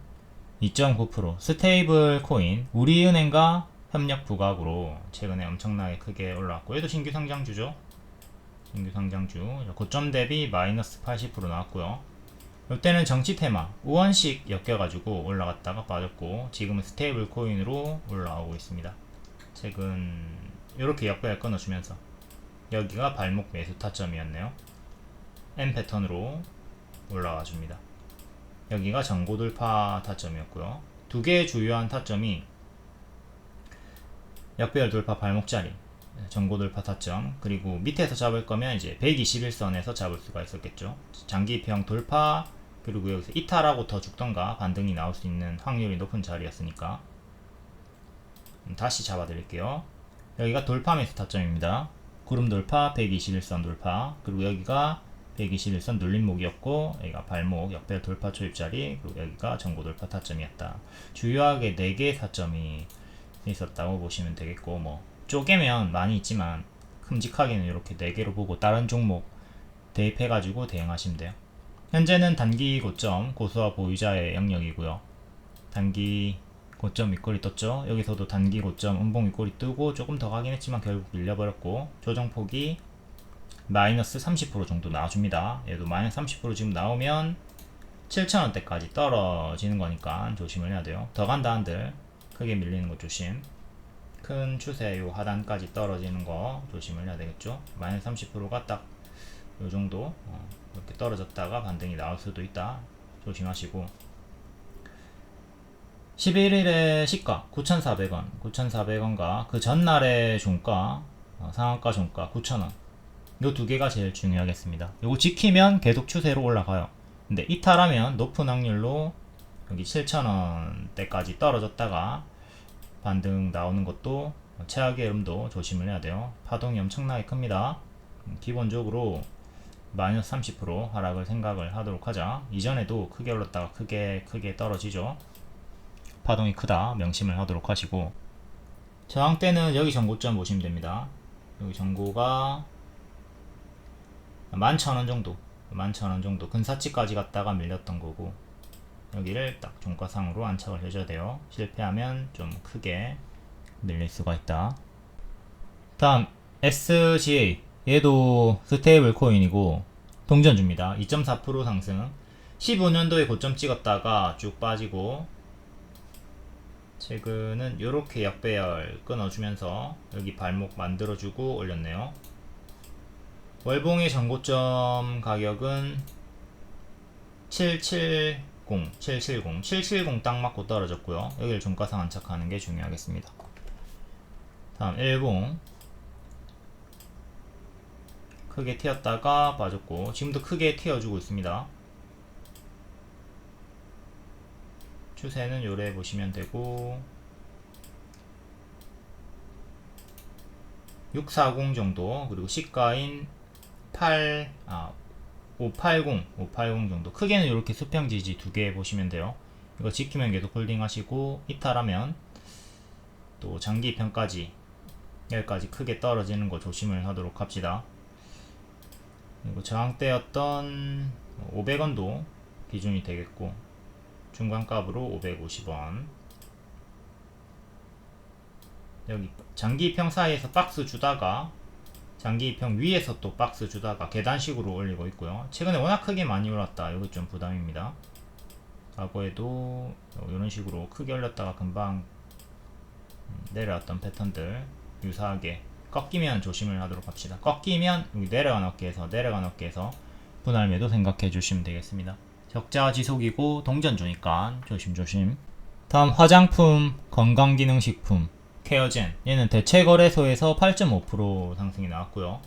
2.9% 스테이블 코인 우리은행과 협력 부각으로 최근에 엄청나게 크게 올라왔고, 얘도 신규 상장주죠. 신규 상장주 고점 대비 마이너스 80% 나왔고요. 이때는 정치 테마 우원식 엮여가지고 올라갔다가 빠졌고, 지금은 스테이블 코인으로 올라오고 있습니다. 최근 이렇게 역배열 끊어주면서 여기가 발목 매수 타점이었네요. M 패턴으로 올라와 줍니다. 여기가 전고 돌파 타점이었고요. 두 개의 주요한 타점이 역배열 돌파 발목자리, 전고 돌파 타점, 그리고 밑에서 잡을 거면 이제 121선에서 잡을 수가 있었겠죠. 장기평 돌파, 그리고 여기서 이탈하고 더 죽던가 반등이 나올 수 있는 확률이 높은 자리였으니까 다시 잡아 드릴게요. 여기가 돌파 매수 타점입니다. 구름 돌파, 121선 돌파, 그리고 여기가 121선 눌림목이었고, 여기가 발목 역배열 돌파 초입자리, 그리고 여기가 전고 돌파 타점이었다. 주요하게 4개의 타점이 있었다고 보시면 되겠고, 뭐 쪼개면 많이 있지만 큼직하게는 이렇게 4개로 보고 다른 종목 대입해가지고 대응하시면 돼요. 현재는 단기 고점 고수와 보유자의 영역이고요. 단기 고점 윗꼬리 떴죠. 여기서도 단기 고점 음봉 윗꼬리 뜨고 조금 더 가긴 했지만 결국 밀려버렸고, 조정폭이 마이너스 30% 정도 나와줍니다. 얘도 마이너스 30% 지금 나오면 7,000원대까지 떨어지는 거니까 조심을 해야 돼요. 더 간다 한들 크게 밀리는 거 조심. 큰 추세 요 하단까지 떨어지는 거 조심을 해야 되겠죠. 마이너스 30%가 딱 요 정도 이렇게 떨어졌다가 반등이 나올 수도 있다. 조심하시고, 11일에 시가 9,400원, 9,400원과 그 전날의 종가, 상한가 종가 9,000원. 요 두 개가 제일 중요하겠습니다. 요거 지키면 계속 추세로 올라가요. 근데 이탈하면 높은 확률로 여기 7,000원대까지 떨어졌다가 반등 나오는 것도 최악의 흐름도 조심을 해야 돼요. 파동이 엄청나게 큽니다. 기본적으로 마이너스 30% 하락을 생각을 하도록 하자. 이전에도 크게 올랐다가 크게 떨어지죠. 파동이 크다 명심을 하도록 하시고, 저항대는 여기 전고점 보시면 됩니다. 여기 전고가 11,000원 정도, 11,000원 정도 근사치까지 갔다가 밀렸던 거고, 여기를 딱 종가상으로 안착을 해줘야 돼요. 실패하면 좀 크게 밀릴 수가 있다. 다음 SGA, 얘도 스테이블 코인이고 동전주입니다. 2.4% 상승. 15년도에 고점 찍었다가 쭉 빠지고, 최근은 이렇게 역배열 끊어주면서 여기 발목 만들어주고 올렸네요. 월봉의 전고점 가격은 770 딱 맞고 떨어졌고요. 여기를 종가상 안착하는 게 중요하겠습니다. 다음 일봉 크게 튀었다가 빠졌고, 지금도 크게 튀어주고 있습니다. 추세는 요래 보시면 되고, 640 정도, 그리고 시가인 580 정도. 크게는 이렇게 수평 지지 두 개 보시면 돼요. 이거 지키면 계속 홀딩 하시고, 이탈하면 또 장기 편까지 여기까지 크게 떨어지는 거 조심을 하도록 합시다. 그리고 저항대였던 500원도 기준이 되겠고, 중간값으로 550원. 여기 장기평 사이에서 박스 주다가 장기평 위에서 또 박스 주다가 계단식으로 올리고 있고요. 최근에 워낙 크게 많이 올랐다. 여기 좀 부담입니다. 과거에도 이런 식으로 크게 올렸다가 금방 내려왔던 패턴들 유사하게 꺾이면 조심을 하도록 합시다. 꺾이면 여기 내려간 어깨에서 분할 매도 생각해 주시면 되겠습니다. 적자 지속이고 동전주니까 조심조심. 다음 화장품, 건강기능식품, 케어젠. 얘는 대체거래소에서 8.5% 상승이 나왔고요.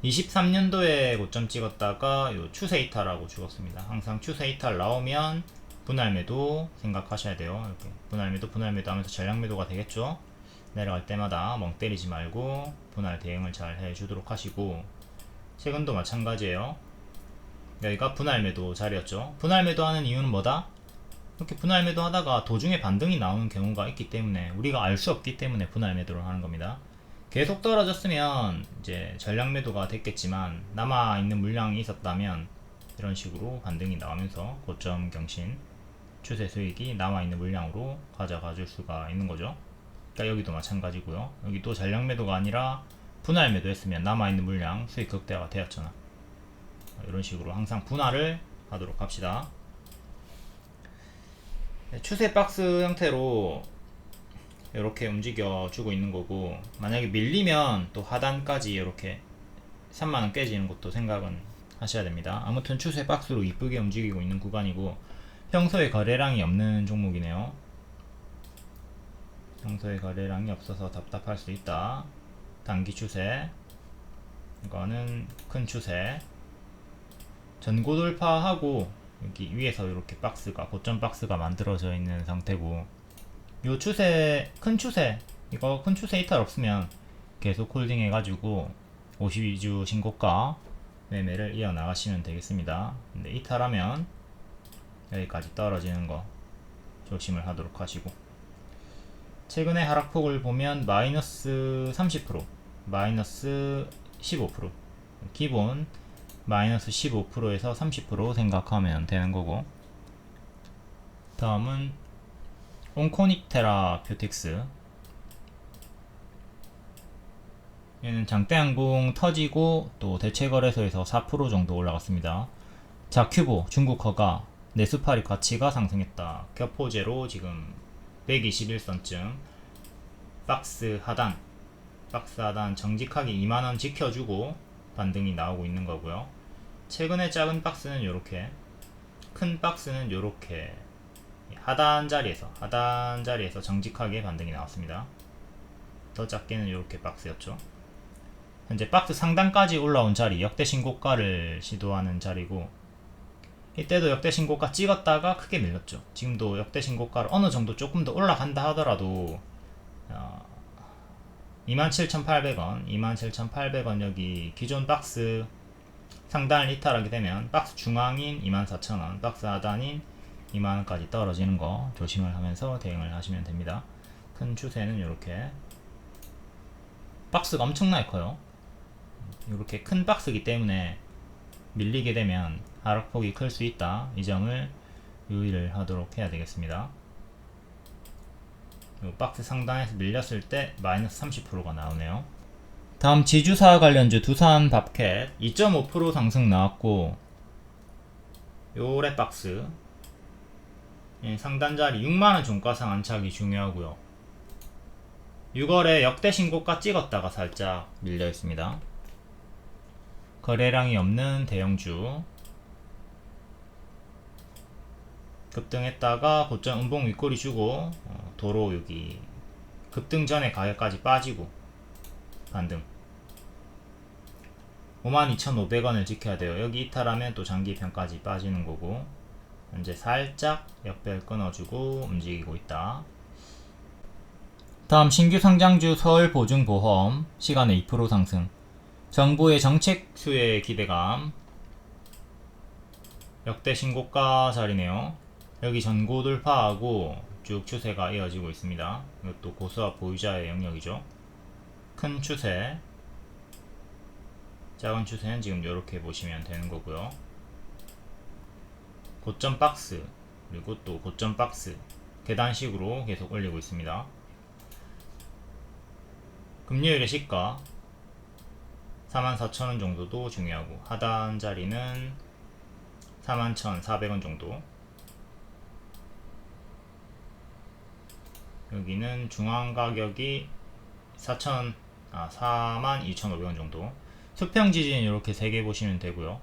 23년도에 고점 찍었다가 요 추세 이탈하고 죽었습니다. 항상 추세 이탈 나오면 분할 매도 생각하셔야 돼요. 이렇게 분할 매도 하면서 전량 매도가 되겠죠. 내려갈 때마다 멍 때리지 말고 분할 대응을 잘 해주도록 하시고, 최근도 마찬가지예요. 여기가 분할 매도 자리였죠. 분할 매도 하는 이유는 뭐다? 이렇게 분할 매도 하다가 도중에 반등이 나오는 경우가 있기 때문에, 우리가 알 수 없기 때문에 분할 매도를 하는 겁니다. 계속 떨어졌으면 이제 전량 매도가 됐겠지만, 남아있는 물량이 있었다면 이런 식으로 반등이 나오면서 고점 경신, 추세 수익이 남아있는 물량으로 가져가 줄 수가 있는 거죠. 그러니까 여기도 마찬가지고요. 여기 또 전량 매도가 아니라 분할 매도 했으면 남아있는 물량 수익 극대화가 되었잖아. 이런 식으로 항상 분할을 하도록 합시다. 추세 박스 형태로 이렇게 움직여 주고 있는 거고, 만약에 밀리면 또 하단까지 이렇게 3만원 깨지는 것도 생각은 하셔야 됩니다. 아무튼 추세 박스로 이쁘게 움직이고 있는 구간이고, 평소에 거래량이 없는 종목이네요. 평소에 거래량이 없어서 답답할 수 있다. 단기 추세, 이거는 큰 추세, 전고 돌파하고 여기 위에서 이렇게 박스가, 고점 박스가 만들어져 있는 상태고, 요 추세, 큰 추세, 이거 큰 추세 이탈 없으면 계속 홀딩 해가지고 52주 신고가 매매를 이어나가시면 되겠습니다. 근데 이탈하면 여기까지 떨어지는 거 조심을 하도록 하시고, 최근에 하락폭을 보면 마이너스 30%, 마이너스 15%, 기본 마이너스 15%에서 30% 생각하면 되는 거고, 다음은 온코닉 테라퓨틱스. 얘는 장대항공 터지고 또 대체거래소에서 4% 정도 올라갔습니다. 자큐보 중국 허가 내수파리 가치가 상승했다. 격포제로 지금 121선쯤 박스 하단 정직하게 2만원 지켜주고 반등이 나오고 있는 거고요. 최근에 작은 박스는 요렇게, 큰 박스는 요렇게 하단 자리에서 정직하게 반등이 나왔습니다. 더 작게는 요렇게 박스였죠. 현재 박스 상단까지 올라온 자리, 역대 신고가를 시도하는 자리고, 이때도 역대 신고가 찍었다가 크게 밀렸죠. 지금도 역대 신고가를 어느 정도 조금 더 올라간다 하더라도 27,800원, 27,800원 여기 기존 박스 상단을 이탈하게 되면 박스 중앙인 24,000원, 박스 하단인 2만원까지 떨어지는 거 조심을 하면서 대응을 하시면 됩니다. 큰 추세는 이렇게 박스가 엄청나게 커요. 이렇게 큰 박스이기 때문에 밀리게 되면 하락폭이 클 수 있다. 이 점을 유의를 하도록 해야 되겠습니다. 박스 상단에서 밀렸을 때 마이너스 30%가 나오네요. 다음 지주사 관련주 두산밥켓 2.5% 상승 나왔고, 요래 박스 상단자리 6만원 종가상 안착이 중요하고요. 6월에 역대 신고가 찍었다가 살짝 밀려 있습니다. 거래량이 없는 대형주, 급등했다가 고점 음봉 윗꼬리 주고 도로 여기 급등 전에 가격까지 빠지고 반등. 52,500원을 지켜야 돼요. 여기 이탈하면 또 장기평까지 빠지는 거고, 현재 살짝 역별 끊어주고 움직이고 있다. 다음 신규 상장주 서울보증보험 시간에 2% 상승. 정부의 정책 수혜 기대감, 역대 신고가 자리네요. 여기 전고 돌파하고 쭉 추세가 이어지고 있습니다. 이것도 고수압 보유자의 영역이죠. 큰 추세, 작은 추세는 지금 이렇게 보시면 되는 거고요. 고점 박스, 그리고 또 고점 박스, 계단식으로 계속 올리고 있습니다. 금요일의 시가 44,000원 정도도 중요하고, 하단 자리는 41,400원 정도, 여기는 중앙 가격이 42,500원 정도. 수평 지진 이렇게 3개 보시면 되고요.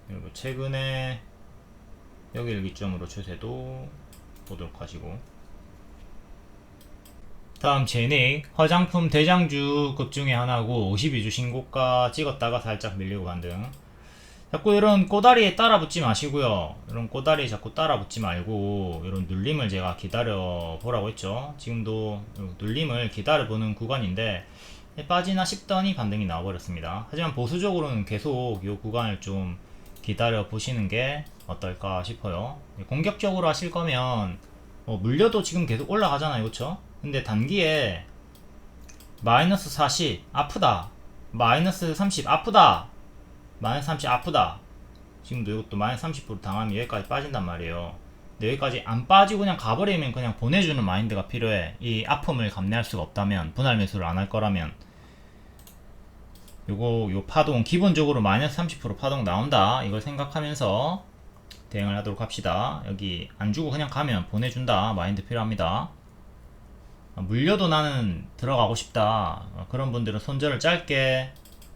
그리고 최근에 여기를 기점으로 추세도 보도록 하시고, 다음 제닉 화장품 대장주 급 중에 하나고 52주 신고가 찍었다가 살짝 밀리고 반등. 자꾸 이런 꼬다리에 따라 붙지 마시고요. 이런 꼬다리에 자꾸 따라 붙지 말고 이런 눌림을 제가 기다려 보라고 했죠. 지금도 눌림을 기다려 보는 구간인데 빠지나 싶더니 반등이 나와버렸습니다. 하지만 보수적으로는 계속 이 구간을 좀 기다려 보시는 게 어떨까 싶어요. 공격적으로 하실 거면 물려도 지금 계속 올라가잖아요, 그쵸? 근데 단기에 마이너스 40 아프다, 마이너스 30 아프다, 마이너스 30 아프다, 지금도 이것도 마이너스 30% 당하면 여기까지 빠진단 말이에요. 근데 여기까지 안 빠지고 그냥 가버리면 그냥 보내주는 마인드가 필요해. 이 아픔을 감내할 수가 없다면, 분할 매수를 안 할 거라면. 요 파동 기본적으로 마이너스 30% 파동 나온다, 이걸 생각하면서 대응을 하도록 합시다. 여기 안 주고 그냥 가면 보내준다 마인드 필요합니다. 물려도 나는 들어가고 싶다, 그런 분들은 손절을 짧게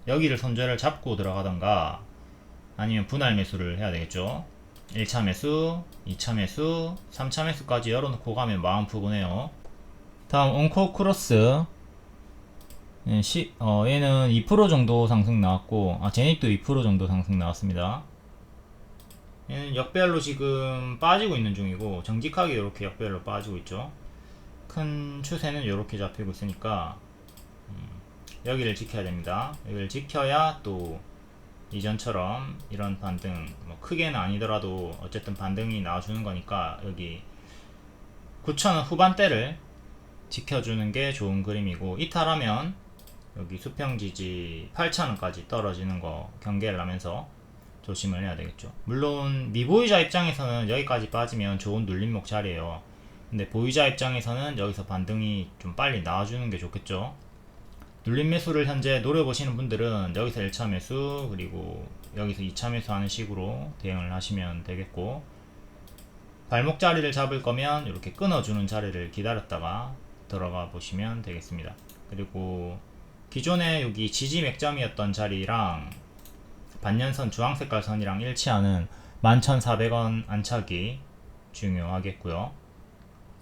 여기를 손절을 잡고 들어가던가 아니면 분할 매수를 해야 되겠죠. 1차 매수, 2차 매수, 3차 매수까지 열어놓고 가면 마음 푸근해요. 다음 온코 크로스. 얘는 2% 정도 상승 나왔고, 제닉도 2% 정도 상승 나왔습니다. 얘는 역배열로 지금 빠지고 있는 중이고, 정직하게 이렇게 역배열로 빠지고 있죠. 큰 추세는 이렇게 잡히고 있으니까 여기를 지켜야 됩니다. 여기를 지켜야 또 이전처럼 이런 반등, 크게는 아니더라도 어쨌든 반등이 나와주는 거니까 여기 9,000원 후반대를 지켜주는 게 좋은 그림이고, 이탈하면 여기 수평지지 8,000원까지 떨어지는 거 경계를 하면서 조심을 해야 되겠죠. 물론 미보유자 입장에서는 여기까지 빠지면 좋은 눌림목 자리에요. 근데 보유자 입장에서는 여기서 반등이 좀 빨리 나와주는 게 좋겠죠. 눌림 매수를 현재 노려보시는 분들은 여기서 1차 매수, 그리고 여기서 2차 매수 하는 식으로 대응을 하시면 되겠고, 발목 자리를 잡을 거면 이렇게 끊어주는 자리를 기다렸다가 들어가 보시면 되겠습니다. 그리고 기존에 여기 지지 맥점이었던 자리랑 반년선 주황색깔 선이랑 일치하는 11,400원 안착이 중요하겠고요.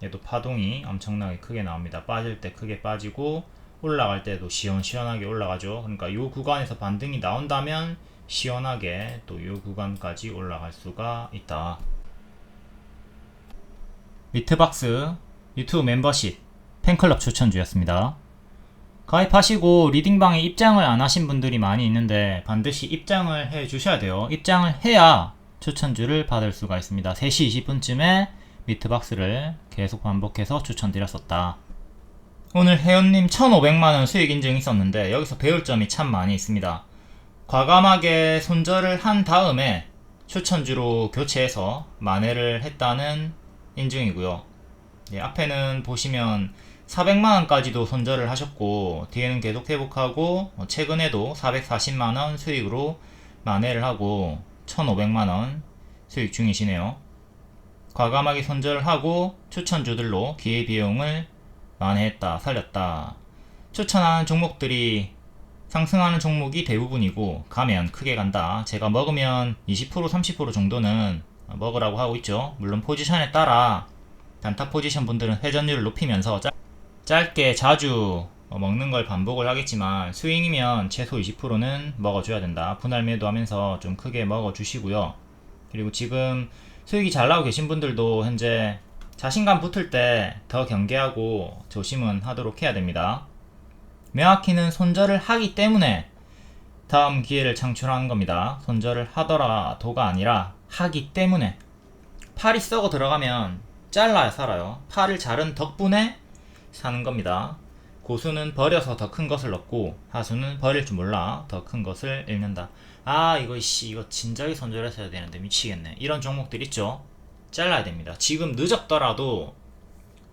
얘도 파동이 엄청나게 크게 나옵니다. 빠질 때 크게 빠지고 올라갈 때도 시원시원하게 올라가죠. 그러니까 이 구간에서 반등이 나온다면 시원하게 또 이 구간까지 올라갈 수가 있다. 미트박스 유튜브 멤버십 팬클럽 추천주였습니다. 가입하시고 리딩방에 입장을 안 하신 분들이 많이 있는데 반드시 입장을 해 주셔야 돼요. 입장을 해야 추천주를 받을 수가 있습니다. 3시 20분쯤에 미트박스를 계속 반복해서 추천드렸었다. 오늘 회원님 1,500만원 수익 인증 있었는데 여기서 배울 점이 참 많이 있습니다. 과감하게 손절을 한 다음에 추천주로 교체해서 만회를 했다는 인증이고요. 앞에는 보시면 400만원까지도 손절을 하셨고, 뒤에는 계속 회복하고, 최근에도 440만원 수익으로 만회를 하고 1,500만원 수익 중이시네요. 과감하게 손절을 하고 추천주들로 기회비용을 만회했다, 살렸다. 추천하는 종목들이 상승하는 종목이 대부분이고, 가면 크게 간다. 제가 먹으면 20% 30% 정도는 먹으라고 하고 있죠. 물론 포지션에 따라 단타 포지션 분들은 회전율을 높이면서 짧게 자주 먹는 걸 반복을 하겠지만, 스윙이면 최소 20%는 먹어줘야 된다. 분할 매도하면서 좀 크게 먹어주시고요. 그리고 지금 수익이 잘 나오고 계신 분들도 현재 자신감 붙을 때 더 경계하고 조심은 하도록 해야 됩니다. 명확히는 손절을 하기 때문에 다음 기회를 창출하는 겁니다. 손절을 하더라도가 아니라 하기 때문에. 팔이 썩어 들어가면 잘라야 살아요. 팔을 자른 덕분에 사는 겁니다. 고수는 버려서 더 큰 것을 얻고, 하수는 버릴 줄 몰라 더 큰 것을 잃는다. 이거 진작에 손절했어야 되는데 미치겠네. 이런 종목들 있죠. 잘라야 됩니다. 지금 늦었더라도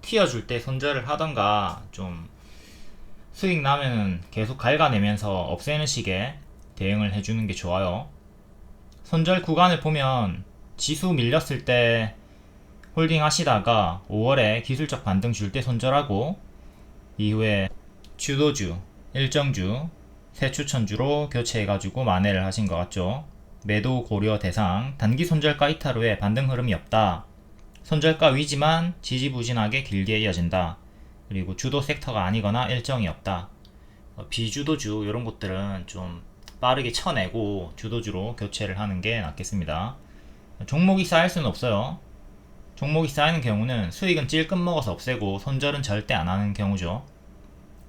튀어줄 때 손절을 하던가, 좀 수익 나면은 계속 갉아내면서 없애는 식의 대응을 해주는 게 좋아요. 손절 구간을 보면 지수 밀렸을 때 홀딩 하시다가 5월에 기술적 반등 줄 때 손절하고, 이후에 주도주, 일정주, 새 추천주로 교체해가지고 만회를 하신 것 같죠. 매도 고려 대상, 단기 손절가 이탈 후에 반등 흐름이 없다. 손절가 위지만 지지부진하게 길게 이어진다. 그리고 주도 섹터가 아니거나 일정이 없다. 비주도주 이런 것들은 좀 빠르게 쳐내고 주도주로 교체를 하는 게 낫겠습니다. 종목이 쌓일 수는 없어요. 종목이 쌓이는 경우는 수익은 찔끔 먹어서 없애고 손절은 절대 안 하는 경우죠.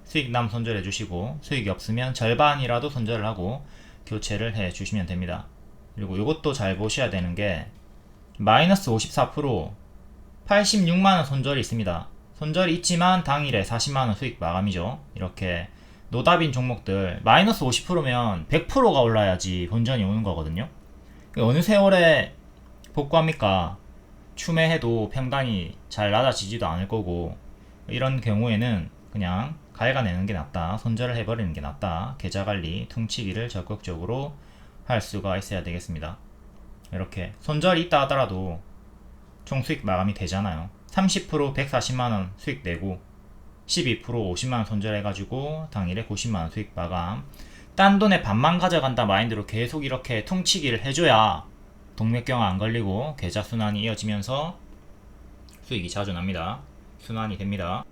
수익 남 손절해 주시고, 수익이 없으면 절반이라도 손절을 하고 교체를 해 주시면 됩니다. 그리고 이것도 잘 보셔야 되는 게 마이너스 54% 86만원 손절이 있습니다. 손절이 있지만 당일에 40만원 수익 마감이죠. 이렇게 노답인 종목들 마이너스 50%면 100%가 올라야지 본전이 오는 거거든요. 어느 세월에 복구합니까? 추매해도 평단이 잘 낮아지지도 않을 거고, 이런 경우에는 그냥 갉아내는 게 낫다, 손절을 해버리는 게 낫다, 계좌관리, 퉁치기를 적극적으로 할 수가 있어야 되겠습니다. 이렇게 손절이 있다 하더라도 총 수익 마감이 되잖아요. 30% 140만원 수익 내고 12% 50만원 손절해가지고 당일에 90만원 수익 마감. 딴 돈에 반만 가져간다 마인드로 계속 이렇게 퉁치기를 해줘야 동맥경화 안 걸리고 계좌 순환이 이어지면서 수익이 자주 납니다. 순환이 됩니다.